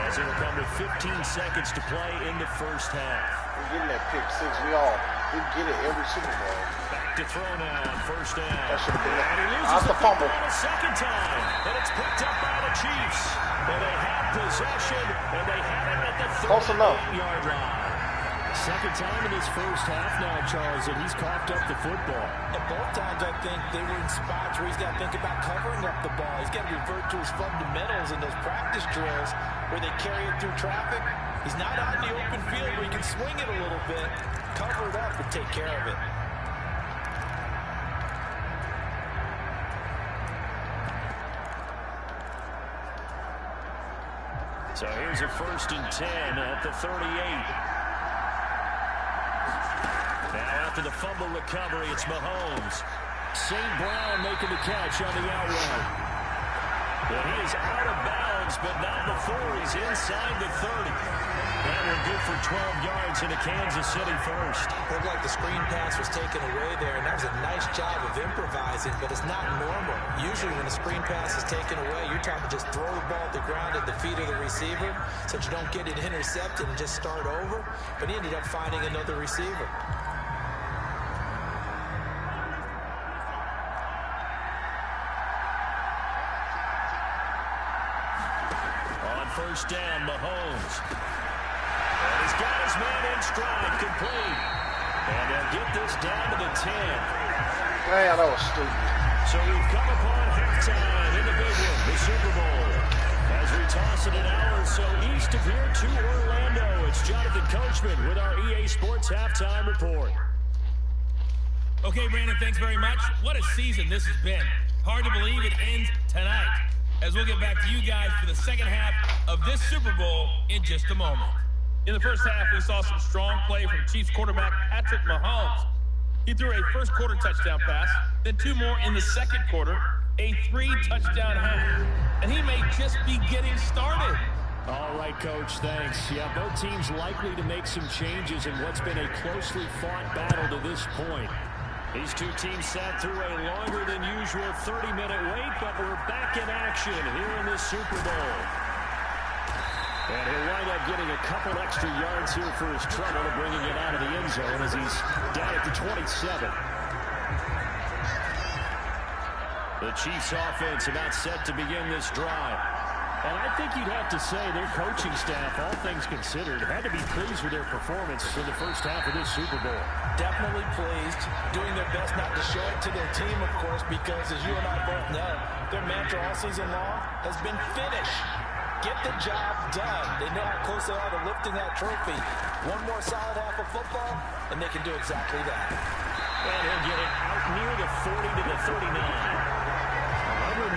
Speaker 4: as it'll come with 15 seconds to play in the first half.
Speaker 5: We're getting that pick 6. We get it every Super Bowl.
Speaker 4: Back to throw now on first down.
Speaker 5: That should have been
Speaker 4: And he loses
Speaker 5: off the fumble.
Speaker 4: a second time. And it's picked up by the Chiefs. And they have possession. And they have it at the 38-yard line. Second time in this first half now, Charles, that he's coughed up the football.
Speaker 6: And both times I think they were in spots where he's got to think about covering up the ball. He's got to revert to his fundamentals in those practice drills where they carry it through traffic. He's not out in the open field where he can swing it a little bit, cover it up, and take care of it.
Speaker 4: So here's a 1st and 10 at the 38. Now after the fumble recovery, it's Mahomes. St. Brown making the catch on the out route. Well, he is out of bounds, but not before he's inside the 30. That one good for 12 yards into Kansas City first.
Speaker 6: Looked like the screen pass was taken away there, and that was a nice job of improvising, but it's not normal. Usually when a screen pass is taken away, you're trying to just throw the ball at the ground at the feet of the receiver so that you don't get it intercepted and just start over, but he ended up finding another receiver.
Speaker 4: On 1st down, Mahomes. And he's got his man in stride, complete. And they'll get this down to the 10.
Speaker 5: Man, that was stupid.
Speaker 4: So we've come upon halftime in the big one, the Super Bowl. As we toss it an hour or so east of here to Orlando, it's Jonathan Coachman with our EA Sports Halftime Report.
Speaker 8: Okay, Brandon, thanks very much. What a season this has been. Hard to believe it ends tonight, as we'll get back to you guys for the second half of this Super Bowl in just a moment. In the first half, we saw some strong play from Chiefs quarterback Patrick Mahomes. He threw a first quarter touchdown pass, then 2 more in the second quarter, a 3-touchdown half. And he may just be getting started.
Speaker 4: All right, Coach, thanks. Yeah, both teams likely to make some changes in what's been a closely fought battle to this point. These two teams sat through a longer than usual 30-minute wait, but we're back in action here in this Super Bowl. And he'll wind up getting a couple extra yards here for his trouble and bringing it out of the end zone as he's down at the 27. The Chiefs offense about set to begin this drive. And I think you'd have to say their coaching staff, all things considered, had to be pleased with their performance in the first half of this Super Bowl.
Speaker 6: Definitely pleased, doing their best not to show it to their team, of course, because as you and I both know, their mantra all season long has been finish. Get the job done. They know how close they are to lifting that trophy. One more solid half of football, and they can do exactly that.
Speaker 4: And he'll get it out near the 40 to the 39.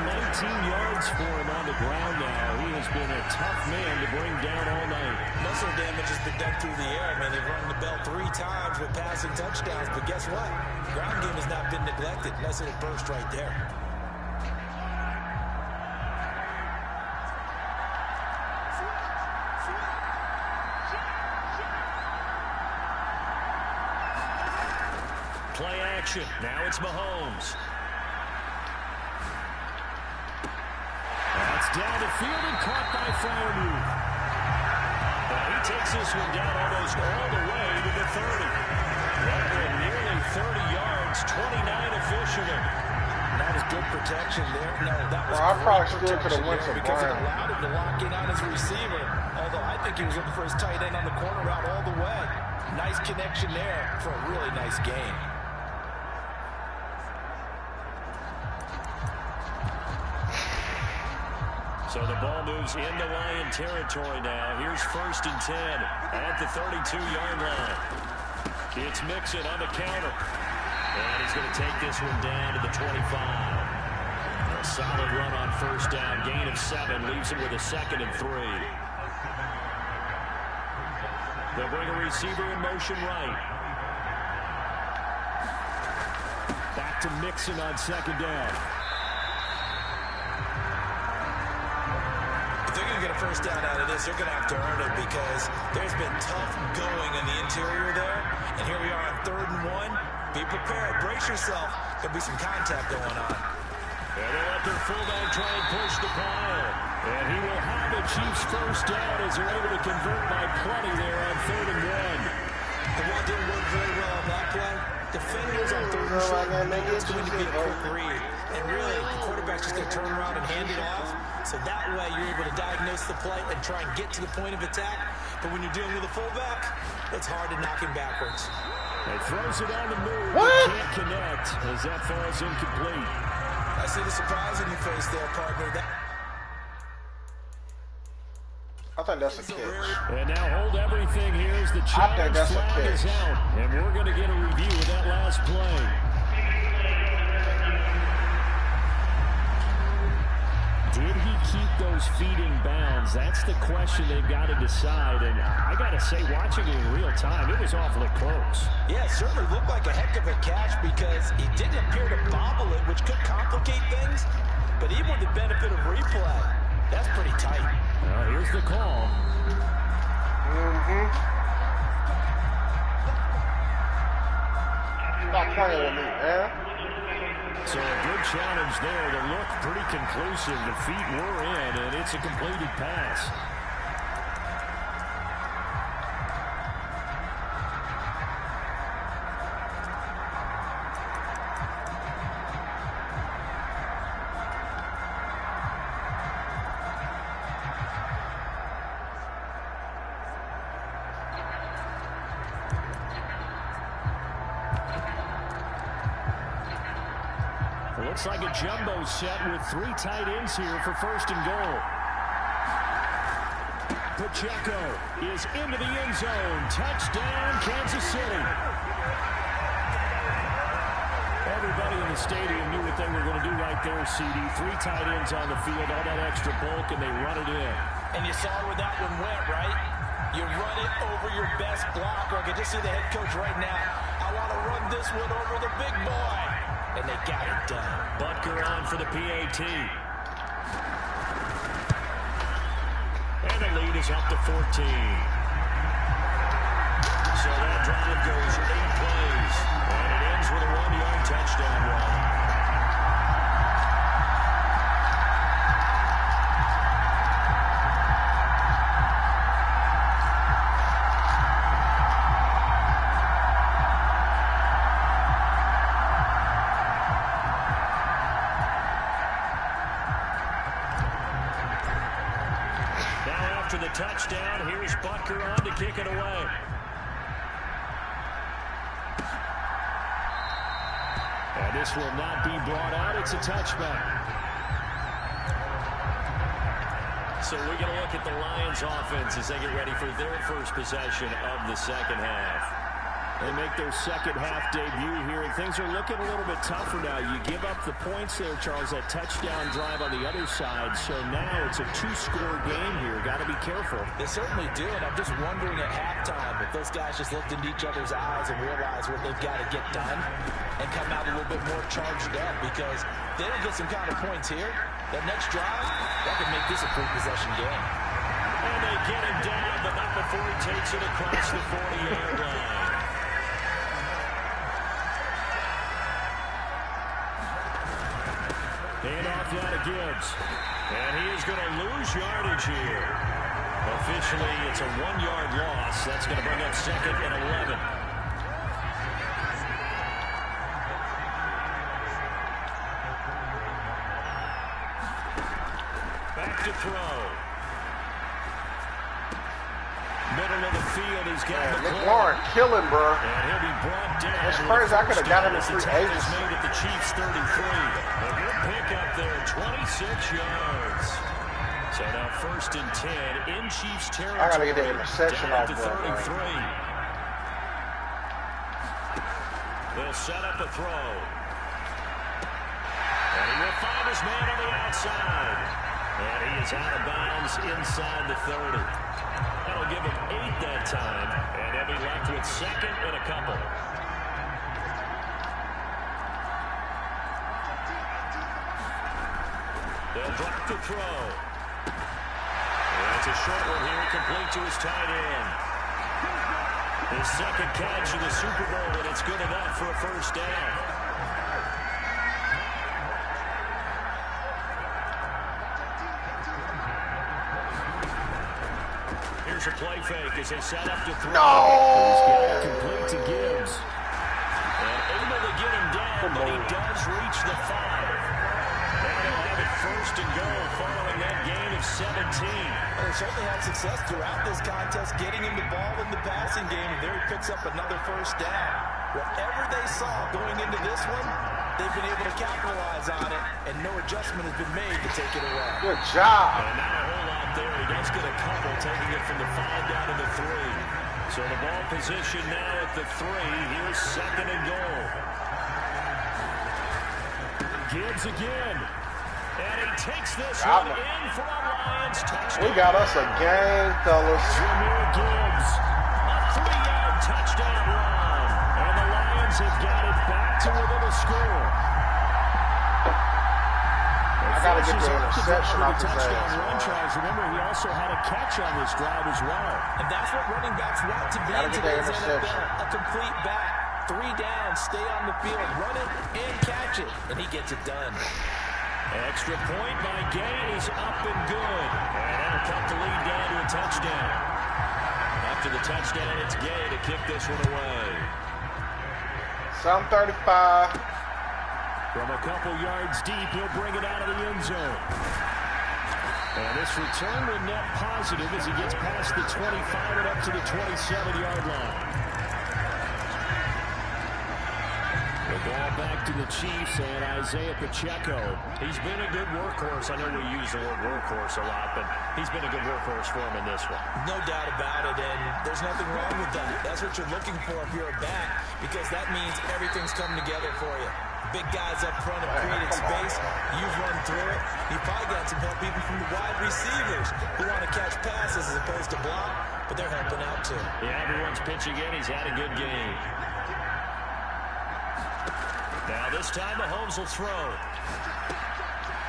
Speaker 4: 119 yards for him on the ground now. He has been a tough man to bring down all night.
Speaker 6: Muscle damage has been done through the air. I mean, they've rung the bell 3 times with passing touchdowns, but guess what? Ground game has not been neglected. Nice little burst right there.
Speaker 4: Play action. Now it's Mahomes. That's down the field and caught by Freiermuth. He takes this one down almost all the way to the 30. That one nearly 30 yards, 29 officially.
Speaker 6: That was good protection there. No, that was
Speaker 5: I probably
Speaker 6: great
Speaker 5: still could have went for
Speaker 6: because it
Speaker 5: Brown.
Speaker 6: allowed him to lock in on his receiver. Although I think he was looking for his tight end on the corner route all the way. Nice connection there for a really nice game.
Speaker 4: So the ball moves into Lion territory now. Here's 1st and 10 at the 32-yard line. It's Mixon on the counter. And he's going to take this one down to the 25. A solid run on 1st down. Gain of 7 leaves him with a 2nd and 3. They'll bring a receiver in motion right. Back to Mixon on 2nd down.
Speaker 6: If they're going to get a first down out of this, they're going to have to earn it because there's been tough going in the interior there. And here we are on 3rd and 1. Be prepared. Brace yourself. There'll be some contact going on.
Speaker 4: And they'll let their fullback try and push the pile. And he will have the Chiefs first down as they're able to convert by plenty there on 3rd and 1.
Speaker 6: The one didn't work very well on that play. Defenders on 3rd and short, it's going to be a quick read. And really, the quarterback's just going to turn around and hand it off. So that way, you're able to diagnose the play and try and get to the point of attack. But when you're dealing with a fullback, it's hard to knock him backwards.
Speaker 4: He throws it on the move, but can't connect as that falls incomplete.
Speaker 6: I see the surprise in your face there, partner.
Speaker 5: I think that's a catch.
Speaker 4: And now hold everything here as the challenge flag is out. And we're going to get a review of that last play. Did he keep those feet in bounds? That's the question they've got to decide. And I got to say, watching it in real time, it was awfully close.
Speaker 6: Yeah, it certainly looked like a heck of a catch because he didn't appear to bobble it, which could complicate things. But even with the benefit of replay, that's pretty tight.
Speaker 4: Well, here's the call.
Speaker 5: Stop playing with me, man.
Speaker 4: So a good challenge there. The look pretty conclusive. The feet were in, and it's a completed pass. Looks like a jumbo set with 3 tight ends here for first and goal. Pacheco is into the end zone. Touchdown, Kansas City. Everybody in the stadium knew what they were going to do right there, CD. 3 tight ends on the field, all that extra bulk, and they run it in.
Speaker 6: And you saw where that one went, right? You run it over your best blocker. I can just see the head coach right now. I want to run this one over the big boy. And they got it done.
Speaker 4: Butker on for the PAT. And the lead is up to 14. So that drive goes 8 plays. And it ends with a 1-yard touchdown run. The touchdown. Here's Butker on to kick it away. And this will not be brought out. It's a touchback. So we're going to look at the Lions offense as they get ready for their first possession of the second half. They make their second half debut here, and things are looking a little bit tougher now. You give up the points there, Charles, that touchdown drive on the other side. So now it's a 2-score game here. Got to be careful.
Speaker 6: They certainly do, and I'm just wondering at halftime if those guys just looked into each other's eyes and realized what they've got to get done and come out a little bit more charged up, because they don't get some kind of points here. That next drive, that could make this a three-possession game.
Speaker 4: And they get him down, but not before he takes it across the 40-yard line. Hand off now to Gibbs. And he is going to lose yardage here. Officially, it's a 1-yard loss. That's going to bring up second and 11. Back to throw. Middle of the field, he's got the
Speaker 5: McLaurin killing, bro.
Speaker 4: And he'll be brought down.
Speaker 5: That's crazy. I could have got him in free agency.
Speaker 4: Made at the Chiefs 33. A good pickup there, 26 yards. So now first and 10 in Chiefs territory.
Speaker 5: I gotta get that interception off,
Speaker 4: to 33. They'll set up a throw. And he will find his man on the outside. And he is out of bounds inside the 30. That'll give him 8 that time. And he'll be left with second and a couple. They'll drop the throw. That's a short one here, complete to his tight end. His second catch in the Super Bowl, and it's good enough for a first down. Here's a play fake as they set up to throw.
Speaker 5: No!
Speaker 4: He's got it complete to Gibbs. And able to get him down, but he does reach the 5. And he'll have it first first and goal following that gain of 17.
Speaker 6: Well, they certainly had success throughout this contest, getting him the ball in the passing game, and there he picks up another first down. Whatever they saw going into this one, they've been able to capitalize on it, and no adjustment has been made to take it away.
Speaker 5: Good job.
Speaker 4: And not a whole lot there. He does get a couple, taking it from the 5 down to the 3. So the ball position now at the 3. Here's second and goal. Gibbs again. And he takes this one in for a Lions touchdown.
Speaker 5: We got us a game, fellas.
Speaker 4: Jameer Gibbs, a 3-yard touchdown run. And the Lions have got it back to within a score.
Speaker 5: I got to get the interception off his
Speaker 4: Run,
Speaker 5: ass.
Speaker 4: Charles. Remember, he also had a catch on this drive as well.
Speaker 6: And that's what running backs want to be in today's NFL. A complete back. 3 down, stay on the field, run it, and catch it. And he gets it done.
Speaker 4: Extra point by Gay is up and good. And that'll cut the lead down to a touchdown. After the touchdown, it's Gay to kick this one away.
Speaker 5: 7:35.
Speaker 4: From a couple yards deep, he'll bring it out of the end zone. And this return will net positive as he gets past the 25 and up to the 27-yard line. The ball back to the Chiefs and Isaiah Pacheco. He's been a good workhorse. I know we use the word workhorse a lot, but he's been a good workhorse for him in this one.
Speaker 6: No doubt about it, and there's nothing wrong with that. That's what you're looking for if you're a back, because that means everything's coming together for you. Big guys up front have created space. You've run through it. You've probably got some help even from the wide receivers who want to catch passes as opposed to block, but they're helping out too.
Speaker 4: Yeah, everyone's pitching in. He's had a good game. Now this time Mahomes will throw.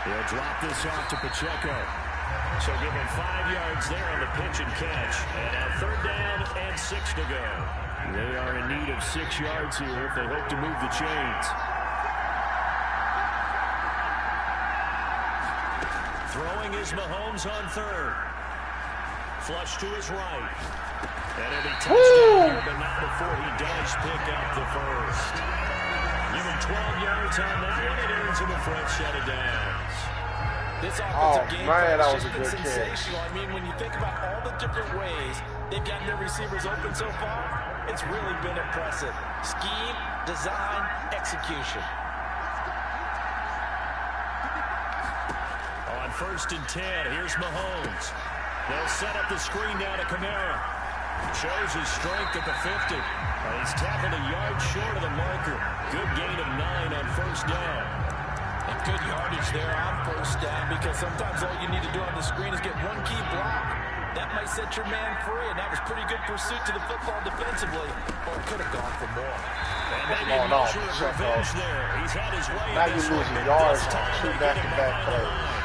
Speaker 4: He'll drop this off to Pacheco. So give him 5 yards there on the pitch and catch. And now 3rd down and 6 to go. They are in need of 6 yards here if they hope to move the chains. Throwing is Mahomes on 3rd. Flush to his right. And it'll be touchdown here, but not before he does pick up the first. Give him 12 yards on that one. It earns him a fresh set of downs.
Speaker 6: This offensive game
Speaker 5: man, that was
Speaker 6: has
Speaker 5: a good
Speaker 6: been sensational. I mean, when you think about all the different ways they've gotten their receivers open so far, it's really been impressive. Scheme, design, execution.
Speaker 4: On 1st and 10, here's Mahomes. They'll set up the screen down to Kamara. Shows his strength at the 50. He's tackled a yard short of the marker. Good gain of 9 on 1st down.
Speaker 6: And good yardage there on 1st down, because sometimes all you need to do on the screen is get one key block. That might set your man free, and that was pretty good pursuit to the football defensively, or it could have gone for more.
Speaker 4: And maybe a measure of revenge there. He's had his way
Speaker 5: Now
Speaker 4: in this
Speaker 5: you're
Speaker 4: one,
Speaker 5: losing
Speaker 4: but
Speaker 5: yards
Speaker 4: this
Speaker 5: on
Speaker 4: time
Speaker 5: 2
Speaker 4: they get him
Speaker 5: back-to-back
Speaker 4: behind the
Speaker 5: plays.
Speaker 4: line.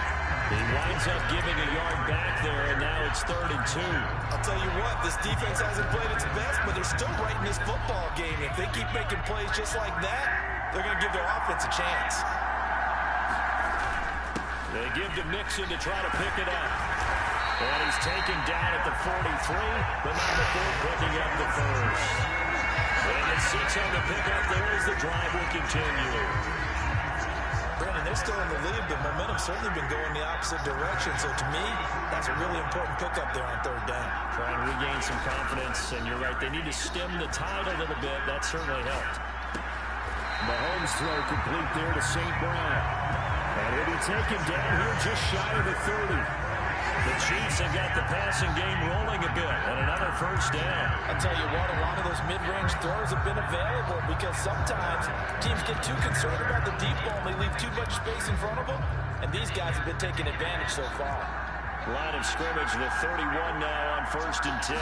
Speaker 4: He winds up giving a yard back there, and now it's 3rd and 2.
Speaker 6: I'll tell you what, this defense hasn't played its best, but they're still right in this football game. If they keep making plays just like that, they're going to give their offense a chance.
Speaker 4: They give to Mixon to try to pick it up. And he's taken down at the 43, but not before picking up the first. And it sits on the pickup there as the drive will continue.
Speaker 6: Brandon, they're still in the lead, but momentum's certainly been going the opposite direction. So to me, that's a really important pickup there on 3rd down.
Speaker 4: Try and regain some confidence, and you're right, they need to stem the tide a little bit. That certainly helped. Mahomes throw complete there to St. Brown. And he'll be taken down here just shy of the 30. The Chiefs have got the passing game rolling a bit, and another 1st down.
Speaker 6: I'll tell you what, a lot of those mid-range throws have been available, because sometimes teams get too concerned about the deep ball and they leave too much space in front of them, and these guys have been taking advantage so far.
Speaker 4: Line of scrimmage, the 31 now on 1st and 10.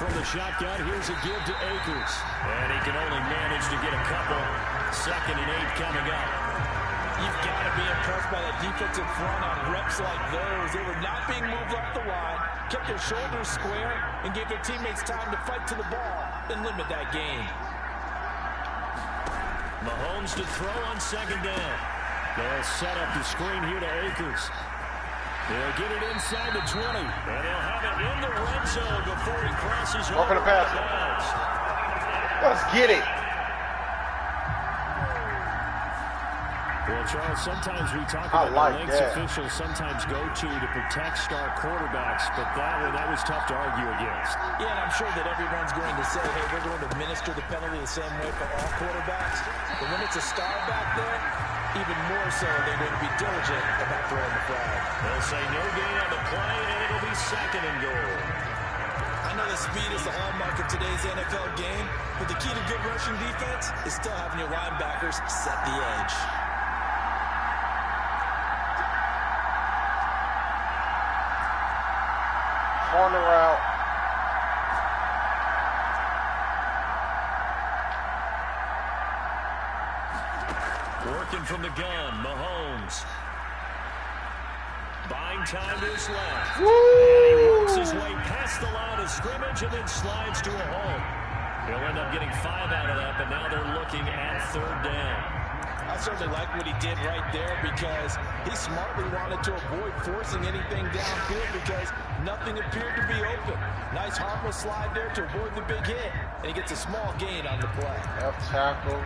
Speaker 4: From the shotgun, here's a give to Akers. And he can only manage to get a couple. 2nd and 8 coming up.
Speaker 6: You've got to be impressed by that defensive front on reps like those. They were not being moved off the line, kept their shoulders square, and gave their teammates time to fight to the ball and limit that gain.
Speaker 4: Mahomes to throw on 2nd down. They'll set up the screen here to Akers. They'll get it inside the 20, and they'll have it in the red zone before he crosses over.
Speaker 5: Walking the pass. Let's get it.
Speaker 4: Well, Charles, sometimes we talk about the lengths officials sometimes go to protect star quarterbacks, but that was tough to argue against.
Speaker 6: Yeah, and I'm sure that everyone's going to say, hey, we're going to administer the penalty the same way for all quarterbacks. But when it's a star back there, even more so, they're going to be diligent about throwing the flag.
Speaker 4: They'll say no gain on the play, and it'll be 2nd and goal.
Speaker 6: I know that speed is the hallmark of today's NFL game, but the key to good rushing defense is still having your linebackers set the edge.
Speaker 5: Corner route.
Speaker 4: Working from the gun, Mahomes. Buying time to his left.
Speaker 5: Woo!
Speaker 4: And he works his way past the line of scrimmage and then slides to a hole. He'll end up getting 5 out of that, but now they're looking at 3rd down.
Speaker 6: I certainly like what he did right there because he smartly wanted to avoid forcing anything downfield because nothing appeared to be open. Nice harmless slide there to avoid the big hit, and he gets a small gain on the play.
Speaker 5: Left tackle.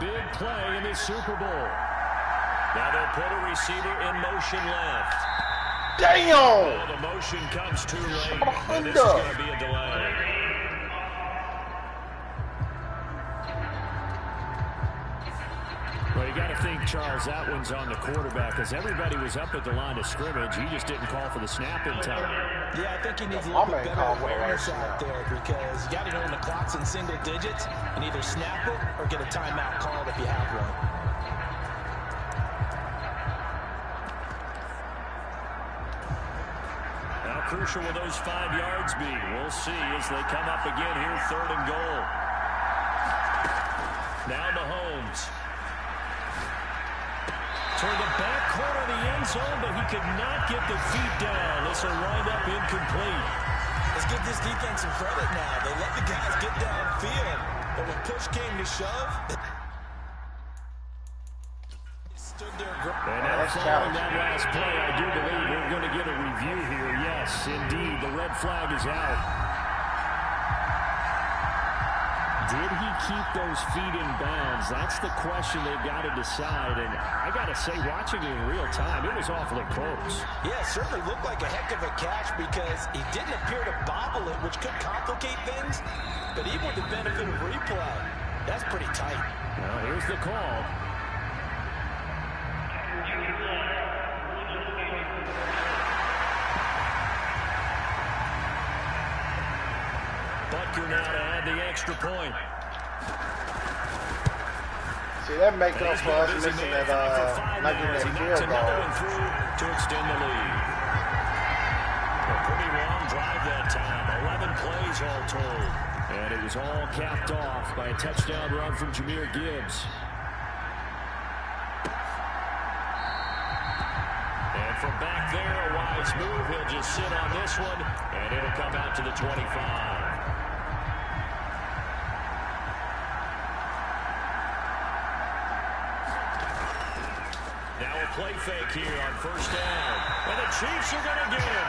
Speaker 4: Big play in the Super Bowl. Now they'll put a receiver in motion left.
Speaker 5: Damn!
Speaker 4: Oh, the motion comes too late. And this is going to be a delay. Well, you got to think, Charles, that one's on the quarterback because everybody was up at the line of scrimmage. He just didn't call for the snap in time.
Speaker 6: Yeah, I think he needs a little bit better awareness out there because you got to know when the clock's in single digits and either snap it or get a timeout called if you have one.
Speaker 4: How crucial will those 5 yards be? We'll see as they come up again here, 3rd and goal. Now Mahomes. Toward the back corner of the end zone, but he could not get the feet down. This will wind up incomplete.
Speaker 6: Let's give this defense some credit now. They let the guys get downfield, but when push came to shove, they stood there.
Speaker 4: And now following that last play, I do believe we're going to get a review here. Yes, indeed, the red flag is out. Did he keep those feet in bounds? That's the question they've got to decide. And I got to say, watching it in real time, it was awfully close.
Speaker 6: Yeah, it certainly looked like a heck of a catch because he didn't appear to bobble it, which could complicate things. But even with the benefit of replay, that's pretty tight.
Speaker 4: Well, here's the call. Butker now to add the extra point.
Speaker 5: See, that make up for us missing that, not getting that field goal.
Speaker 4: To extend the lead. A pretty long drive that time. 11 plays all told. And it was all capped off by a touchdown run from Jahmyr Gibbs. And from back there, a wise move. He'll just sit on this one, and it'll come out to the 25. Now a play fake here on 1st down. And the Chiefs are going to get him.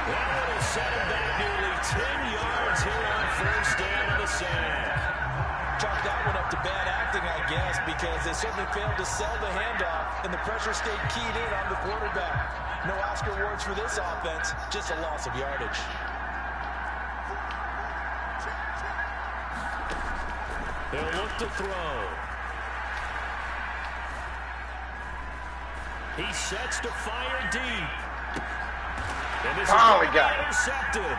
Speaker 4: That one will set him back nearly 10 yards here on 1st down on the sack.
Speaker 6: Chalk that one up to bad acting, I guess, because they certainly failed to sell the handoff, and the pressure stayed keyed in on the quarterback. No Oscar awards for this offense, just a loss of yardage.
Speaker 4: They'll look to throw. He sets to fire deep. And this is intercepted.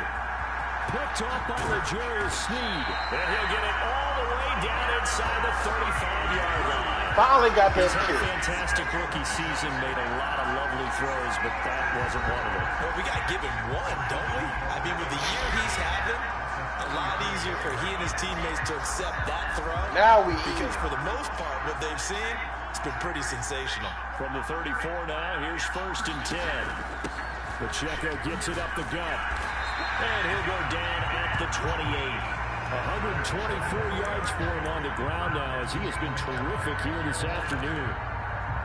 Speaker 4: Picked off by L'Jarius Sneed. And he'll get it all the way down inside the 35-yard line.
Speaker 5: Finally got that
Speaker 4: kick.
Speaker 5: kick.
Speaker 4: Fantastic rookie season. Made a lot of lovely throws, but that wasn't one of them.
Speaker 6: Well, we got to give him one, don't we? I mean, with the year he's having, a lot easier for he and his teammates to accept that throw.
Speaker 5: Now we
Speaker 6: Because for the most part, what they've seen, it's been pretty sensational.
Speaker 4: From the 34 now, here's 1st and 10. Pacheco gets it up the gut. And he'll go down at the 28. 124 yards for him on the ground now as he has been terrific here this afternoon.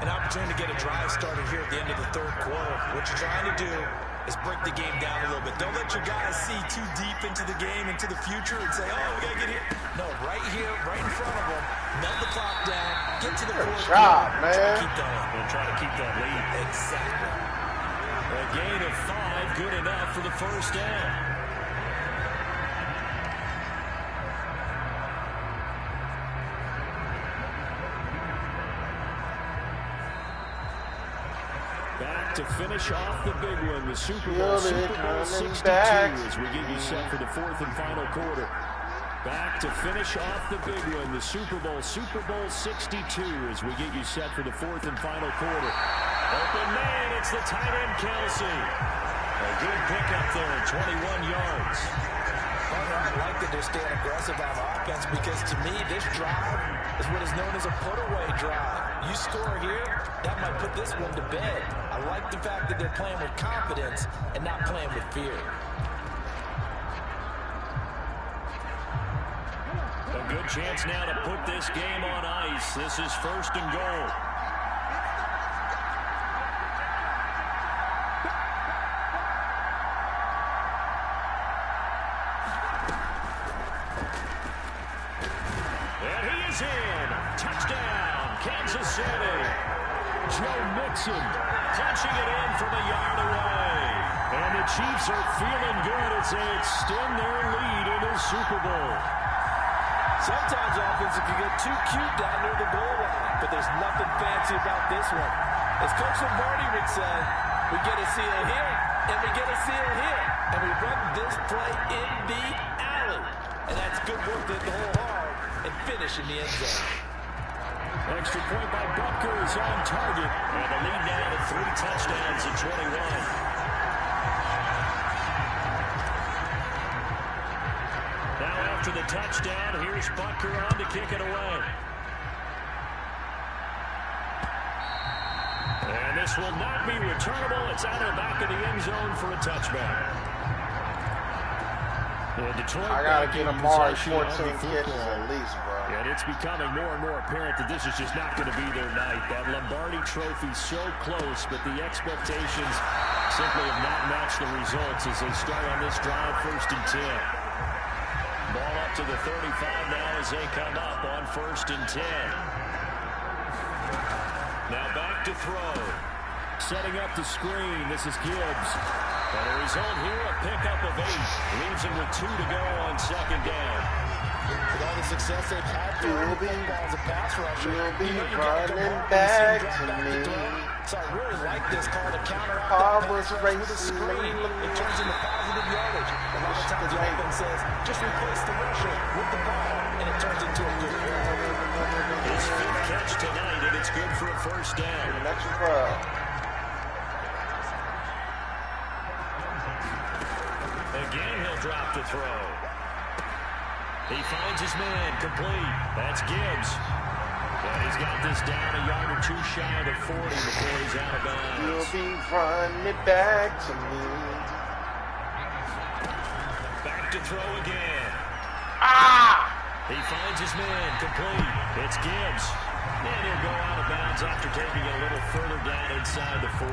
Speaker 6: An opportunity to get a drive started here at the end of the third quarter. What you're trying to do is break the game down a little bit. Don't let your guys see too deep into the game, into the future, and say, oh, we got to get here. No, right here, right in front of them. Melt the clock down. Get to the fourth
Speaker 5: job,
Speaker 6: quarter.
Speaker 5: man.
Speaker 6: Keep going.
Speaker 4: And try to keep that lead.
Speaker 6: Exactly.
Speaker 4: A gain of 5, good enough for the first down. Back to finish off the big one, the Super Bowl 62 as we get you set for the 4th and final quarter. Back to finish off the big one, the Super Bowl 62 as we get you set for the 4th and final quarter. Open man, it's the tight end Kelsey. A good pickup there, 21 yards.
Speaker 6: I like that they're staying aggressive on offense because to me this drive is what is known as a put-away drive. You score here, that might put this one to bed. I like the fact that they're playing with confidence and not playing with fear.
Speaker 4: A good chance now to put this game on ice. This is 1st and goal. And he is in. Touchdown, Kansas City. Joe Mixon punching it in from a yard away. And the Chiefs are feeling good as they extend their lead in the Super Bowl.
Speaker 6: Sometimes offense can get too cute down near the goal line, but there's nothing fancy about this one. As Coach Lombardi would say, we get a seal here, and we get a seal here, and we run this play in the alley. And that's good work to hit the hole hard and finish in the end zone.
Speaker 4: Extra point by Butker is on target. And the lead now to 3 touchdowns in 21. Now after the touchdown, here's Butker on to kick it away. And this will not be returnable. It's out of the back of the end zone for a touchback. Detroit,
Speaker 5: I gotta get a Mars 14 catches at least, bro.
Speaker 4: And it's becoming more and more apparent that this is just not going to be their night. That Lombardi trophy so close, but the expectations simply have not matched the results as they start on this drive 1st and 10. Ball up to the 35 now as they come up on 1st and 10. Now back to throw. Setting up the screen. This is Gibbs. And a result here, a pickup of 8. Leaves him with 2 to go on 2nd down.
Speaker 6: With all the success they've had throwing footballs and pass rushing,
Speaker 5: you'll be running back to me.
Speaker 6: So I really like this call to counteract
Speaker 5: Car
Speaker 6: that
Speaker 5: was
Speaker 6: pass rush with a
Speaker 5: racing.
Speaker 6: screen. It turns into positive yardage. A lot of times the offense says, just replace the rusher with the ball, and it turns into a good play.
Speaker 4: His 5th catch tonight, and it's good for a 1st down.
Speaker 5: Next play.
Speaker 4: Again, he'll drop the throw. He finds his man, complete. That's Gibbs. And he's got this down a yard or 2 shy of the 40 before he's out of bounds.
Speaker 5: You'll be running back to me.
Speaker 4: Back to throw again.
Speaker 5: Ah!
Speaker 4: He finds his man, complete. It's Gibbs. And he'll go out of bounds after taking it a little further down inside the 40.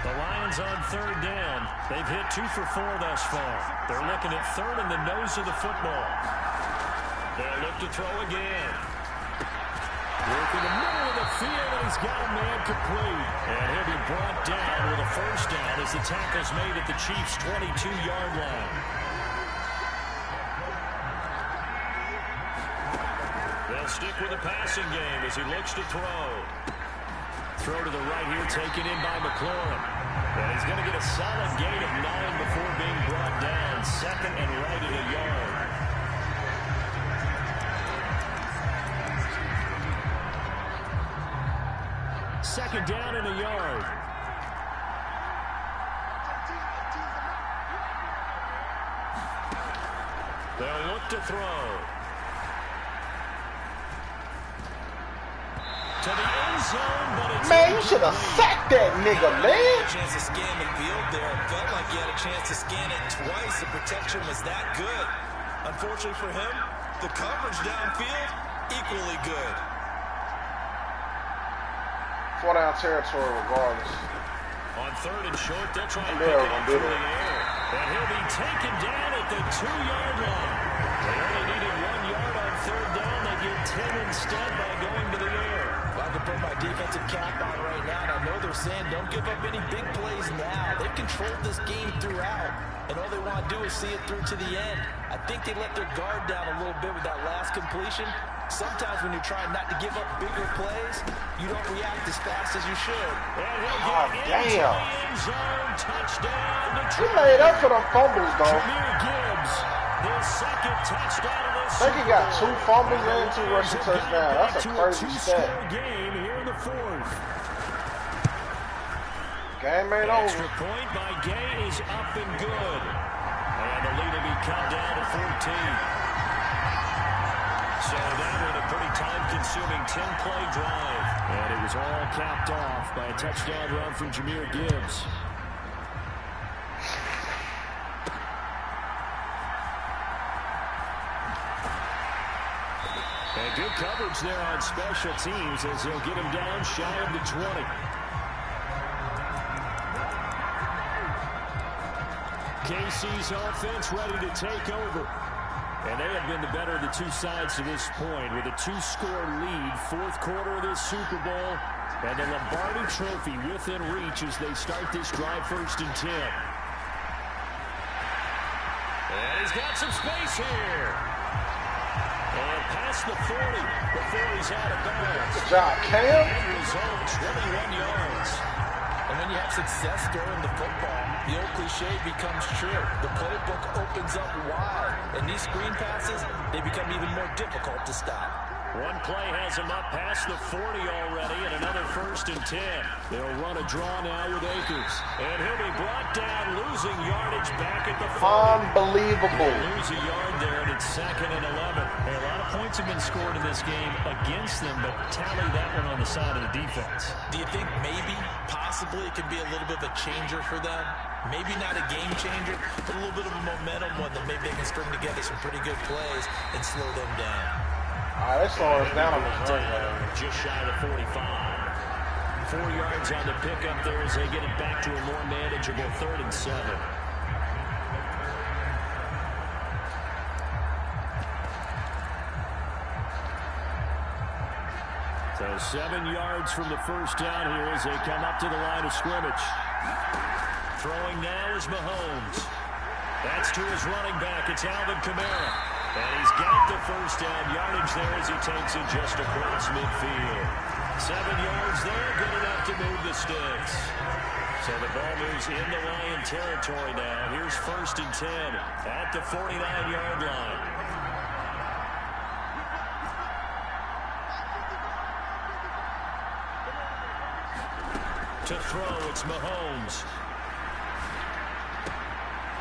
Speaker 4: The Lions on 3rd down. They've hit 2 for 4 thus far. They're looking at 3rd in the nose of the football. They'll look to throw again. Work in the middle of the field, and he's got a man complete. And he'll be brought down with a 1st down as the tackle's made at the Chiefs' 22-yard line. They'll stick with the passing game as he looks to throw. Throw to the right here, taken in by McLaurin. And he's going to get a solid gain of 9 before being brought down. 2nd and right at a yard. Second down and a yard. They'll look to throw. To the end zone, but it's
Speaker 5: Man, you should have sacked that nigga, man.
Speaker 7: A chance to scan the field there. It felt like he had a chance to scan it twice. The protection was that good. Unfortunately for him, the coverage downfield, equally good.
Speaker 5: 4-down territory regardless.
Speaker 4: On 3rd and short, they'll try and pick it up through the air. And he'll be taken down at the 2-yard line. They only needed 1 yard on 3rd down. They get 10 instead by going to the air.
Speaker 6: Well, I can put my defensive cap on right now, and I know they're saying don't give up any big plays now. They've controlled this game throughout, and all they want to do is see it through to the end. I think they let their guard down a little bit with that last completion. Sometimes when you're trying not to give up bigger plays, you don't react as fast as you should.
Speaker 4: And he'll get into the end zone. Touchdown to
Speaker 5: He made up for them fumbles, though.
Speaker 4: Jameer Gibbs, his second touchdown of the
Speaker 5: I think he got 2 fumbles and 2 rushing touchdowns. That's a crazy stat.
Speaker 4: Game here in the 4th.
Speaker 5: Game ain't
Speaker 4: Extra
Speaker 5: over.
Speaker 4: point by Gay is up and good. And the lead will be cut down to 14. So that was a pretty time-consuming 10-play drive. And it was all capped off by a touchdown run from Jameer Gibbs. And good coverage there on special teams as they'll get him down shy of the 20. KC's offense ready to take over. And they have been the better of the two sides to this point with a 2-score lead, 4th quarter of this Super Bowl, and the Lombardi Trophy within reach as they start this drive 1st and 10. And he's got some space here. And past the 40. The 40's out of bounds.
Speaker 5: Good job, Cam.
Speaker 4: End result, 21 yards.
Speaker 6: And when you have success throwing the football, the old cliche becomes true. The playbook opens up wide, and these screen passes, they become even more difficult to stop.
Speaker 4: One play has him up past the 40 already, and another 1st and 10. They'll run a draw now with Akers. And he'll be brought down, losing yardage back at the 40.
Speaker 5: Unbelievable.
Speaker 4: Lose a yard there, and it's 2nd and 11. Hey, a lot of points have been scored in this game against them, but tally that one on the side of the defense.
Speaker 6: Do you think maybe, possibly, it could be a little bit of a changer for them? Maybe not a game changer, but a little bit of a momentum one that maybe they can string together some pretty good plays and slow them down.
Speaker 5: All right, let's slow us down on this run.
Speaker 4: Just shy of the 45. 4 yards on the pickup there as they get it back to a more manageable 3rd and 7. So 7 yards from the 1st down here as they come up to the line of scrimmage. Throwing now is Mahomes. That's to his running back. It's Alvin Kamara. And he's got the 1st down yardage there as he takes it just across midfield. 7 yards there, good enough to move the sticks. So the ball moves into Lion territory now. Here's 1st and 10 at the 49-yard line. To throw, it's Mahomes.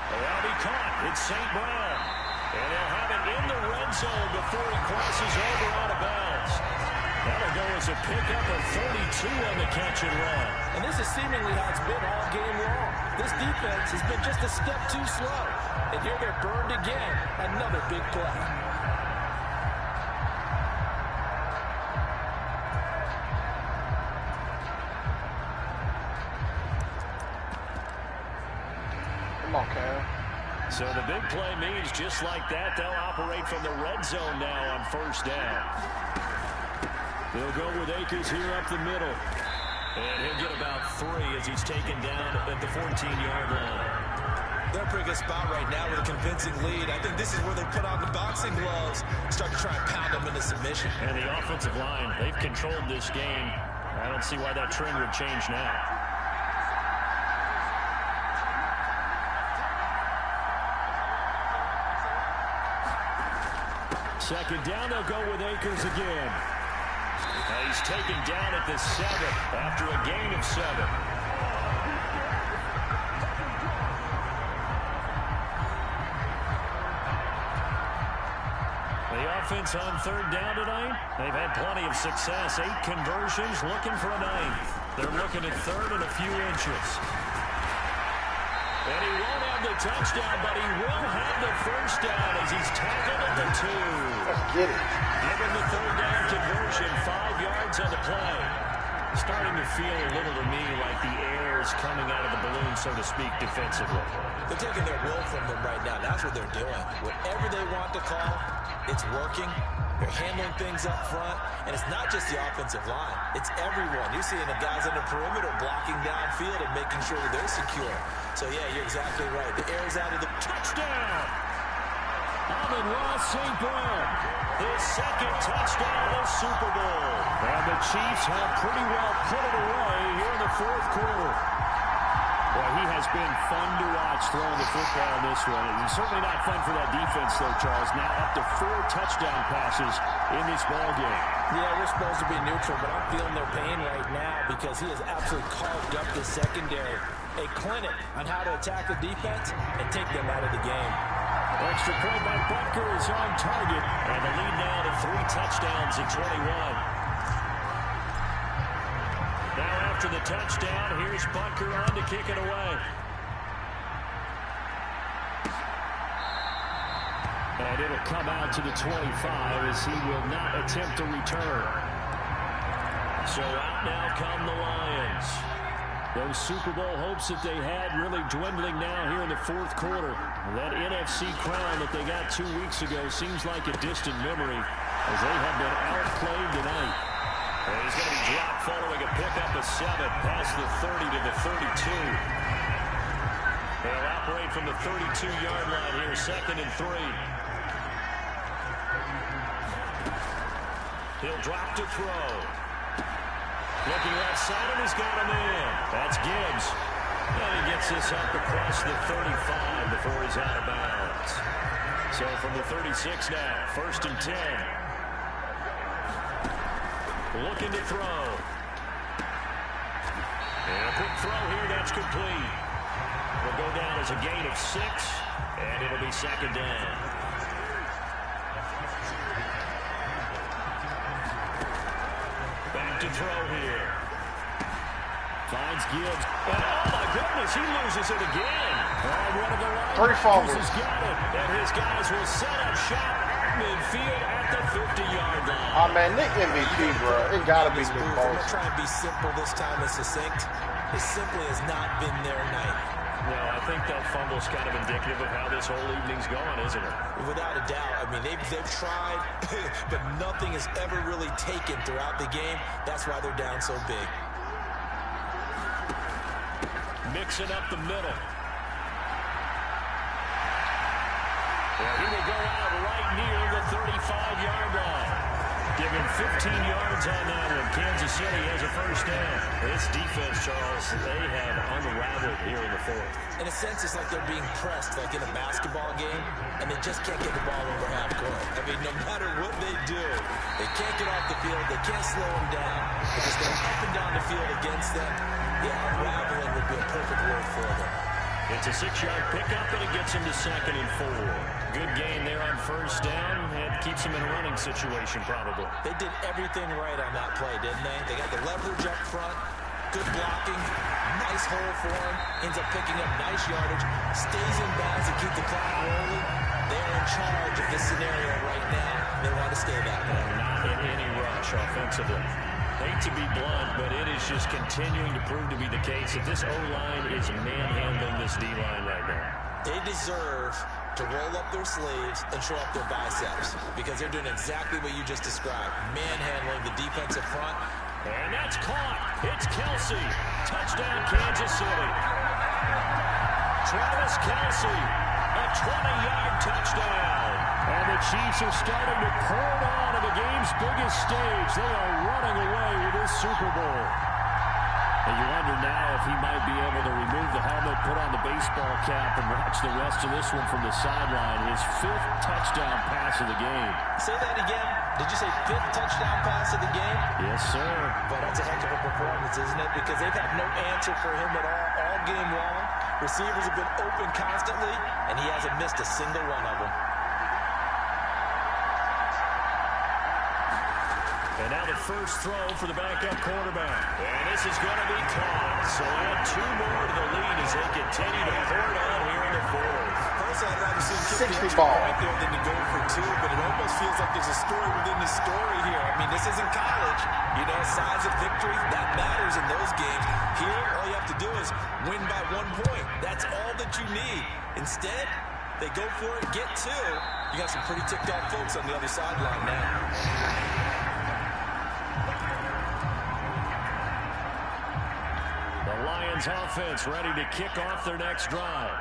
Speaker 4: That'll be caught. It's St. Brown. And they'll have it in the red zone before he crosses over out of bounds. That'll go as a pickup of 32 on the catch and run.
Speaker 6: And this is seemingly how it's been all game long. This defense has been just a step too slow. And here they're burned again. Another big play.
Speaker 5: Come on, Cam.
Speaker 4: So the big play means just like that, they'll operate from the red zone now on 1st down. They'll go with Akers here up the middle. And he'll get about 3 as he's taken down at the 14-yard line.
Speaker 7: They're in a pretty good spot right now with a convincing lead. I think this is where they put on the boxing gloves, start to try and pound them into submission.
Speaker 4: And the offensive line, they've controlled this game. I don't see why that trend would change now. 2nd down, they'll go with Akers again. He's taken down at the 7 after a gain of 7. The offense on third down tonight? They've had plenty of success. 8 conversions, looking for a 9th. They're looking at third and a few inches. And he won't have the touchdown, but he will have the first down as he's tackled at the 2.
Speaker 5: Let's get it.
Speaker 4: Give him the third down conversion, 5 yards on the play. Starting to feel a little to me like the air is coming out of the balloon, so to speak, defensively.
Speaker 7: They're taking their will from them right now. That's what they're doing. Whatever they want to call, it's working. They're handling things up front, and it's not just the offensive line. It's everyone. You're seeing the guys on the perimeter blocking downfield and making sure that they're secure. So, yeah, you're exactly right. The air is out of the
Speaker 4: touchdown. Amon-Ra St. Brown, his second touchdown of the Super Bowl. And the Chiefs have pretty well put it away here in the fourth quarter. Well, he has been fun to watch throwing the football in this one. It's certainly not fun for that defense, though, Charles. Now up to 4 touchdown passes in this ball game.
Speaker 6: Yeah, we're supposed to be neutral, but I'm feeling their pain right now because he has absolutely carved up the secondary. A clinic on how to attack the defense and take them out of the game.
Speaker 4: Extra point by Butker is on target. And the lead now to 3 touchdowns at 21. Now after the touchdown, here's Butker on to kick it away. And it'll come out to the 25 as he will not attempt to return. So out now come the Lions. Those Super Bowl hopes that they had really dwindling now here in the fourth quarter. That NFC crown that they got 2 weeks ago seems like a distant memory as they have been outplayed tonight. And he's going to be dropped following a pickup of 7 past the 30 to the 32. They'll operate from the 32-yard line here, 2nd and 3. He'll drop to throw. Looking right side, and he's got him in. That's Gibbs. And he gets this up across the 35 before he's out of bounds. So from the 36 now, 1st and 10. Looking to throw. And a quick throw here, that's complete. Will go down as a gain of 6, and it'll be 2nd down. Back to throw here. Finds Gibbs. And oh my goodness, he loses it again. And one of the linebackers has got it. And his guys will set up shop at midfield at the 50-yard line.
Speaker 5: Oh man, Nick MVP, bro. It gotta be Nick Bosa.
Speaker 7: I'm trying to be simple this time and succinct. It simply has not been their night.
Speaker 4: No, I think that fumble's kind of indicative of how this whole evening's going, isn't it?
Speaker 7: Without a doubt. I mean, they've tried, but nothing has ever really taken throughout the game. That's why they're down so big.
Speaker 4: Mixing up the middle. Well, he will go out right near the 35-yard line. Give him 15 yards on that one. Kansas City has a first down. This defense, Charles, they have unraveled here in the fourth.
Speaker 7: In a sense, it's like they're being pressed, like in a basketball game, and they just can't get the ball over half court. I mean, no matter what they do, they can't get off the field. They can't slow them down. They're just going up and down the field against them. Yeah, unraveling would be a perfect word for them.
Speaker 4: It's a 6-yard pickup, and it gets him to 2nd and 4. Good gain there on first down. It keeps him in a running situation, probably.
Speaker 7: They did everything right on that play, didn't they? They got the leverage up front, good blocking, nice hole for him, ends up picking up nice yardage, stays in bounds to keep the clock rolling. They're in charge of this scenario right now. They want to stay that way.
Speaker 4: Not in any rush offensively. Hate to be blunt, but it is just continuing to prove to be the case that this O-line is manhandling this D-line right now.
Speaker 7: They deserve to roll up their sleeves and show up their biceps because they're doing exactly what you just described, manhandling the defensive front.
Speaker 4: And that's caught. It's Kelsey. Touchdown, Kansas City. Travis Kelsey, a 20-yard touchdown. And the Chiefs are starting to pour it on to the game's biggest stage. They are running away with this Super Bowl. And you wonder now if he might be able to remove the helmet, put on the baseball cap, and watch the rest of this one from the sideline. His 5th touchdown pass of the game.
Speaker 7: Say that again. Did you say 5th touchdown pass of the game?
Speaker 4: Yes, sir.
Speaker 7: But that's a heck of a performance, isn't it? Because they've had no answer for him at all game long. Receivers have been open constantly, and he hasn't missed a single one of them.
Speaker 4: And now the first throw for the backup quarterback. And this is going to be caught. So add 2 more to the lead as they continue to hoard on here in the fourth.
Speaker 7: Personally, I'd rather see him kick the
Speaker 5: 60 ball
Speaker 7: right there than to go for 2, but it almost feels like there's a story within the story here. I mean, this isn't college. You know, size of victory, that matters in those games. Here, all you have to do is win by 1 point. That's all that you need. Instead, they go for it, get 2. You got some pretty ticked off folks on the other sideline now.
Speaker 4: The Lions offense ready to kick off their next drive.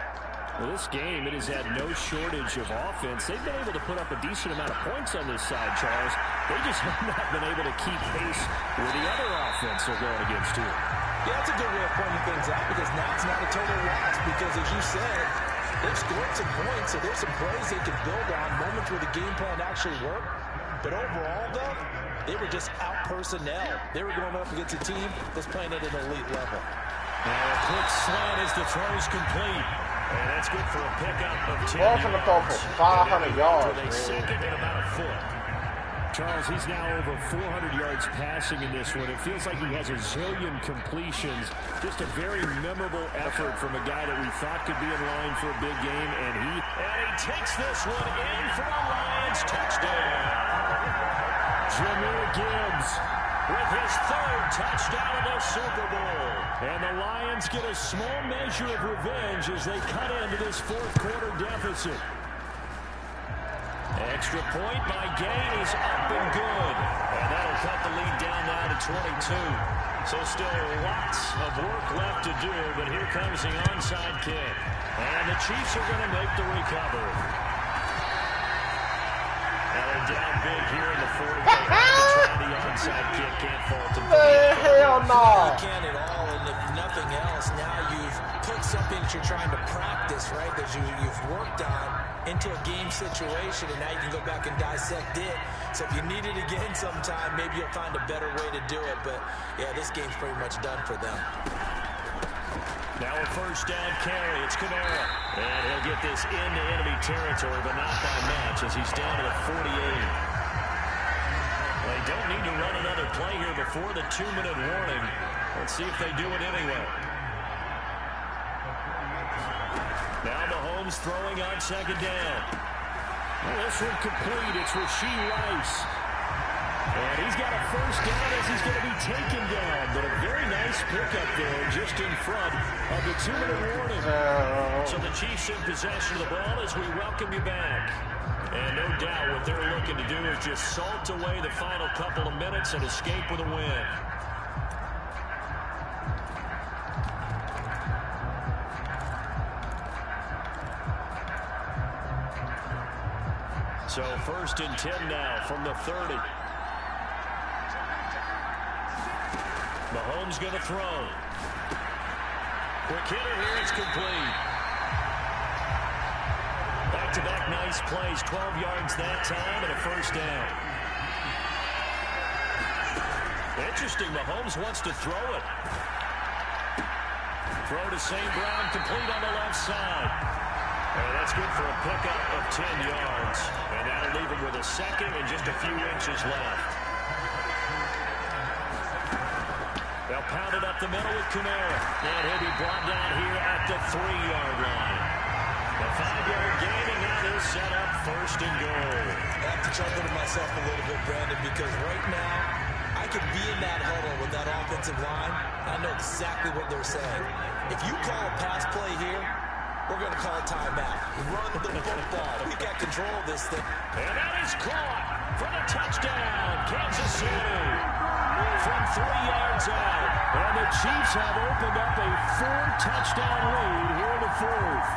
Speaker 4: Well, this game, it has had no shortage of offense. They've been able to put up a decent amount of points on this side, Charles. They just have not been able to keep pace with the other offense they're going against, too.
Speaker 6: Yeah, that's a good way of pointing things out because now it's not a total loss because, as you said, they've scored some points, so there's some plays they can build on, moments where the game plan actually worked. But overall, though, they were just out personnel. They were going up against a team that's playing at an elite level.
Speaker 4: Now a quick slant as the throw's complete. And that's good for a pickup of 10
Speaker 5: ball from the purple, 500 yards.
Speaker 4: With a second and about a foot. Charles, he's now over 400 yards passing in this one. It feels like he has a zillion completions. Just a very memorable effort from a guy that we thought could be in line for a big game. And he takes this one in for a Lions touchdown. Jahmyr Gibbs with his 3rd touchdown of the Super Bowl. And the Lions get a small measure of revenge as they cut into this 4th quarter deficit. Extra point by Gain is up and good. And that'll cut the lead down now to 22. So still lots of work left to do, but here comes the onside kick. And the Chiefs are going to make the recovery. Now they're down big here in the 40. They have to try the onside kick. Can't fault them.
Speaker 5: Hell no.
Speaker 7: You can't at all, and if nothing else, now you've put something that you're trying to practice, right, that you've worked on into a game situation, and now you can go back and dissect it. So if you need it again sometime, maybe you'll find a better way to do it. But, yeah, this game's pretty much done for them.
Speaker 4: Now a first down carry. It's Kamara. And he'll get this into enemy territory, but not by much as he's down to the 48. Well, they don't need to run another play here before the 2-minute warning. Let's see if they do it anyway. Now Mahomes throwing on 2nd down. Well, this one complete. It's Rashee Rice. And he's got a first down as he's going to be taken down. But a very nice pickup there just in front of the 2-minute warning. So the Chiefs in possession of the ball as we welcome you back. And no doubt what they're looking to do is just salt away the final couple of minutes and escape with a win. So 1st and 10 now from the 30. Mahomes going to throw. Quick hitter here. It's complete. Back-to-back nice plays. 12 yards that time and a first down. Interesting. Mahomes wants to throw it. Throw to St. Brown. Complete on the left side. And that's good for a pickup of 10 yards. And that'll leave him with a second and just a few inches left. They'll pound it up the middle with Kamara. And he'll be brought down here at the 3-yard line. A 5-yard gain, and now they'll set up 1st and goal.
Speaker 7: I have to chuckle to myself a little bit, Brandon, because right now I could be in that huddle with that offensive line. I know exactly what they're saying. If you call a pass play here, we're going to call a timeout. Run the football. We got control of this thing.
Speaker 4: And that is caught for the touchdown. Kansas City from 3 yards out. And the Chiefs have opened up a 4-touchdown lead here in the 4th.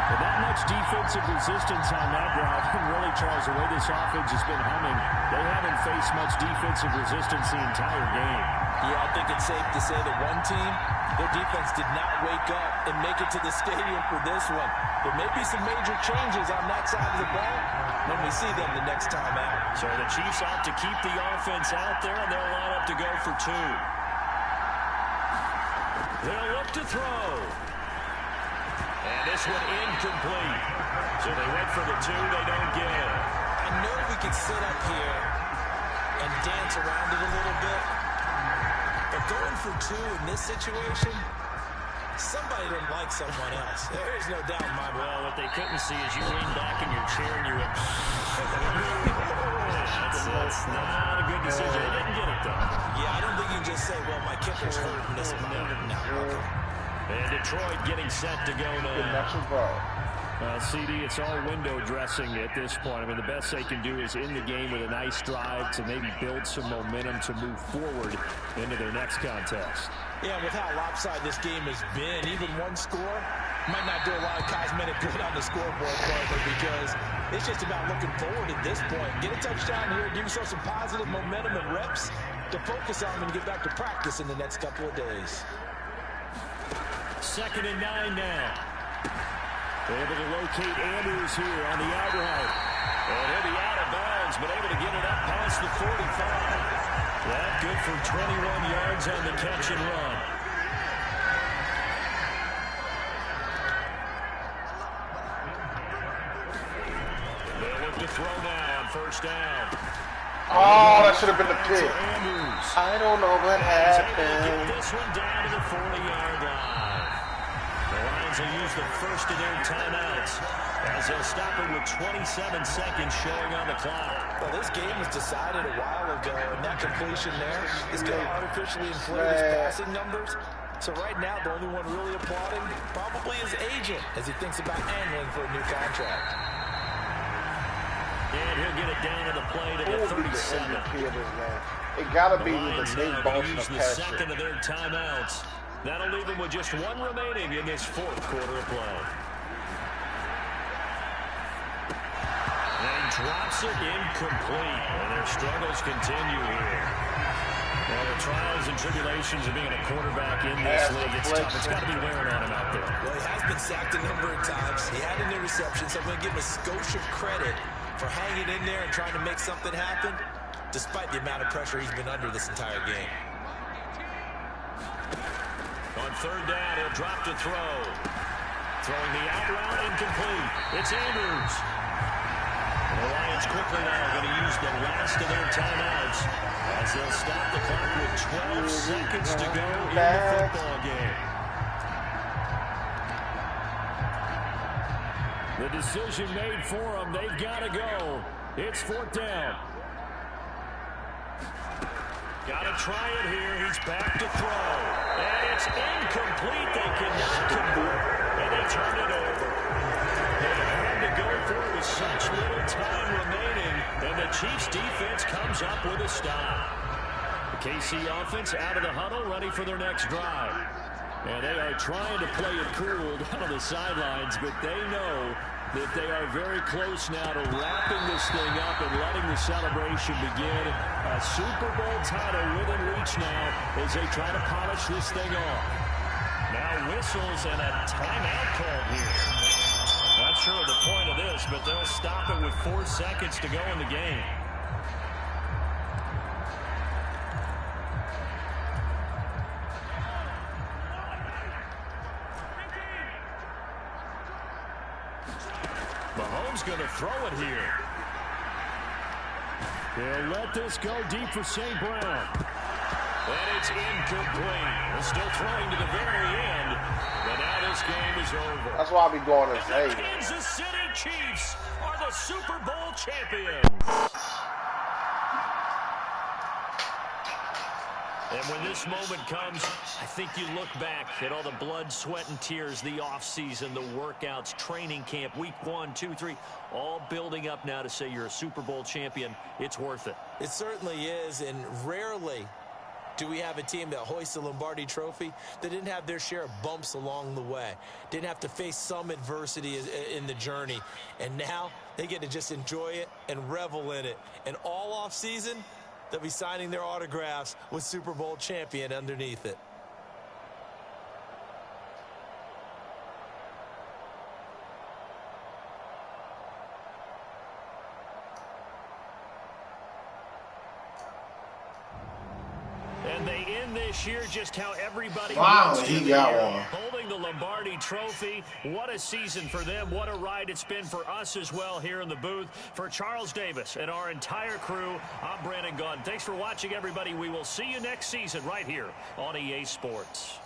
Speaker 4: And that much defensive resistance on that drive. And really, Charles, the way this offense has been humming, they haven't faced much defensive resistance the entire game.
Speaker 6: Yeah, I think it's safe to say that one team, their defense did not wake up and make it to the stadium for this one. There may be some major changes on that side of the ball when we see them the next time out.
Speaker 4: So the Chiefs opt to keep the offense out there, and they'll line up to go for 2. They'll look to throw. And this one incomplete. So they went for the 2. They don't get it.
Speaker 6: I know we could sit up here and dance around it a little bit, but going for 2 in this situation, somebody didn't like someone else. There is no doubt in my mind.
Speaker 4: Well, what they couldn't see is you lean back in your chair and you went, that's not a good decision. They didn't get it, though.
Speaker 6: Yeah, I don't think you can just say, well, my kicker's hurt in this moment. No.
Speaker 4: And Detroit getting set to go now. CD, it's all window dressing at this point. I mean, the best they can do is in the game with a nice drive to maybe build some momentum to move forward into their next contest.
Speaker 6: Yeah, with how lopsided this game has been, even one score might not do a lot of cosmetic good on the scoreboard, partner, because it's just about looking forward at this point. Get a touchdown here, give yourself some positive momentum and reps to focus on and get back to practice in the next couple of days.
Speaker 4: 2nd and 9 now. They're able to locate Andrews here on the out route. And he'll be out of bounds, but able to get it up past the 45. That good for 21 yards on the catch and run. They'll look to throw now on 1st down.
Speaker 5: Oh, that should have been the pick. I don't know what happened.
Speaker 4: Get this one down to the 40-yard line. The Lions will use the first of their timeouts as they'll stop it with 27 seconds showing on the clock.
Speaker 6: Well, this game was decided a while ago, and that completion there is going to artificially inflate his passing numbers. So right now, the only one really applauding probably his agent as he thinks about angling for a new contract.
Speaker 4: And he'll get it down to the play to the 37.
Speaker 5: It got to be the big Boston
Speaker 4: use the second of their timeouts. That'll leave them with just 1 remaining in this 4th quarter of play. And drops it incomplete. And their struggles continue here. Well, the trials and tribulations of being a quarterback in this league, it's tough. It's got to be wearing on him out there.
Speaker 6: Well, he has been sacked a number of times. He had an interception, so I'm going to give him a skosh of credit for hanging in there and trying to make something happen, despite the amount of pressure he's been under this entire game.
Speaker 4: On 3rd down, he'll drop to throw. Throwing the out route, incomplete. It's Andrews. The Lions quickly now going to use the last of their timeouts as they'll stop the clock with 12 seconds to go in the football game. The decision made for them. They've got to go. It's 4th down. Got to try it here. He's back to throw. And it's incomplete. They cannot convert. And they turn it over. They had to go for it with such little time remaining. And the Chiefs defense comes up with a stop. The KC offense out of the huddle, ready for their next drive. And they are trying to play it cool down on the sidelines, but they know that they are very close now to wrapping this thing up and letting the celebration begin. A Super Bowl title within reach now as they try to polish this thing off. Now whistles and a timeout called here. Not sure of the point of this, but they'll stop it with 4 seconds to go in the game. Mahomes going to throw it here. He'll let this go deep for St. Brown. And it's incomplete. They're still throwing to the very end. But now this game is over.
Speaker 5: That's why I be going to say.
Speaker 4: The Kansas City Chiefs are the Super Bowl champions. And when this moment comes, I think you look back at all the blood, sweat, and tears, the offseason, the workouts, training camp, week 1, 2, 3, all building up now to say you're a Super Bowl champion. It's worth it.
Speaker 6: It certainly is, and rarely do we have a team that hoists the Lombardi Trophy that didn't have their share of bumps along the way, didn't have to face some adversity in the journey, and now they get to just enjoy it and revel in it. And all offseason, they'll be signing their autographs with Super Bowl champion underneath it.
Speaker 4: And they again this year just how everybody
Speaker 5: Wow,
Speaker 4: wants
Speaker 5: he
Speaker 4: to
Speaker 5: got
Speaker 4: be
Speaker 5: one.
Speaker 4: holding the Lombardi Trophy. What a season for them. What a ride it's been for us as well here in the booth. For Charles Davis and our entire crew, I'm Brandon Gaudin. Thanks for watching, everybody. We will see you next season right here on EA Sports.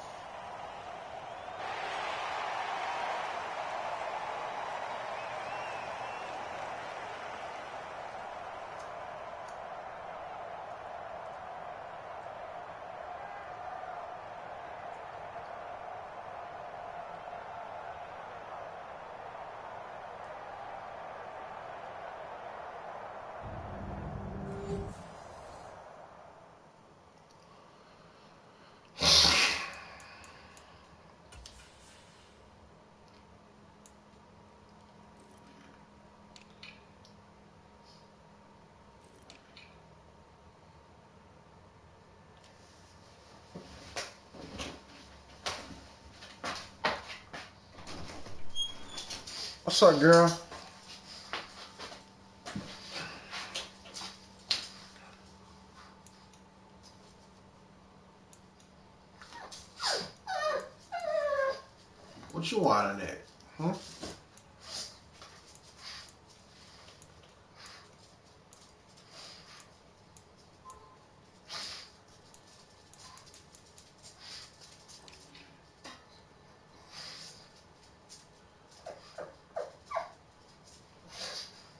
Speaker 5: What's up, girl? What you want in it? Hmm?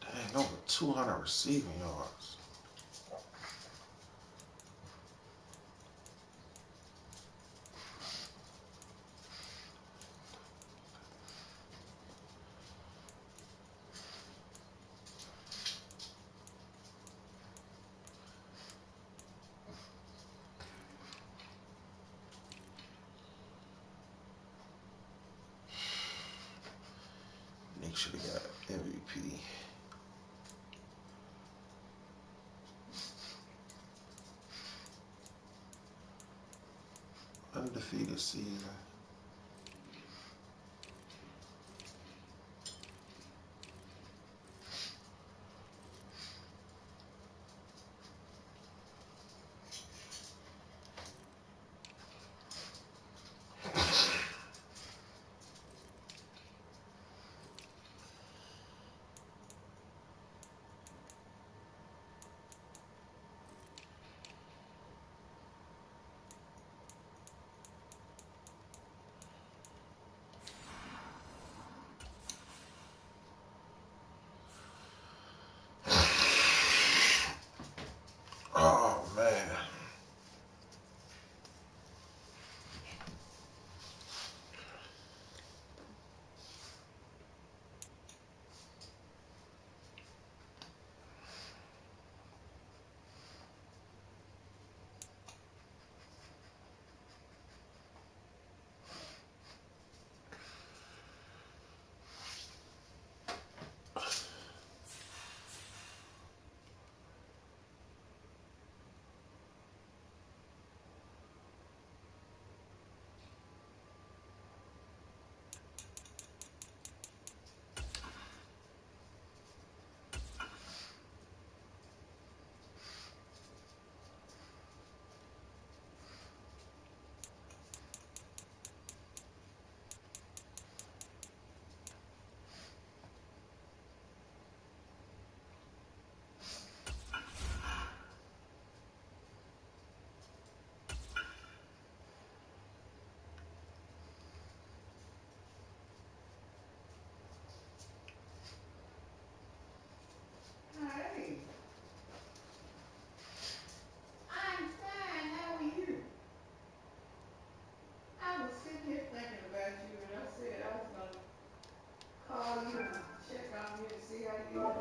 Speaker 5: Dang, over 200 receiving yards. Nick should have got MVP. Undefeated season. Oh, man.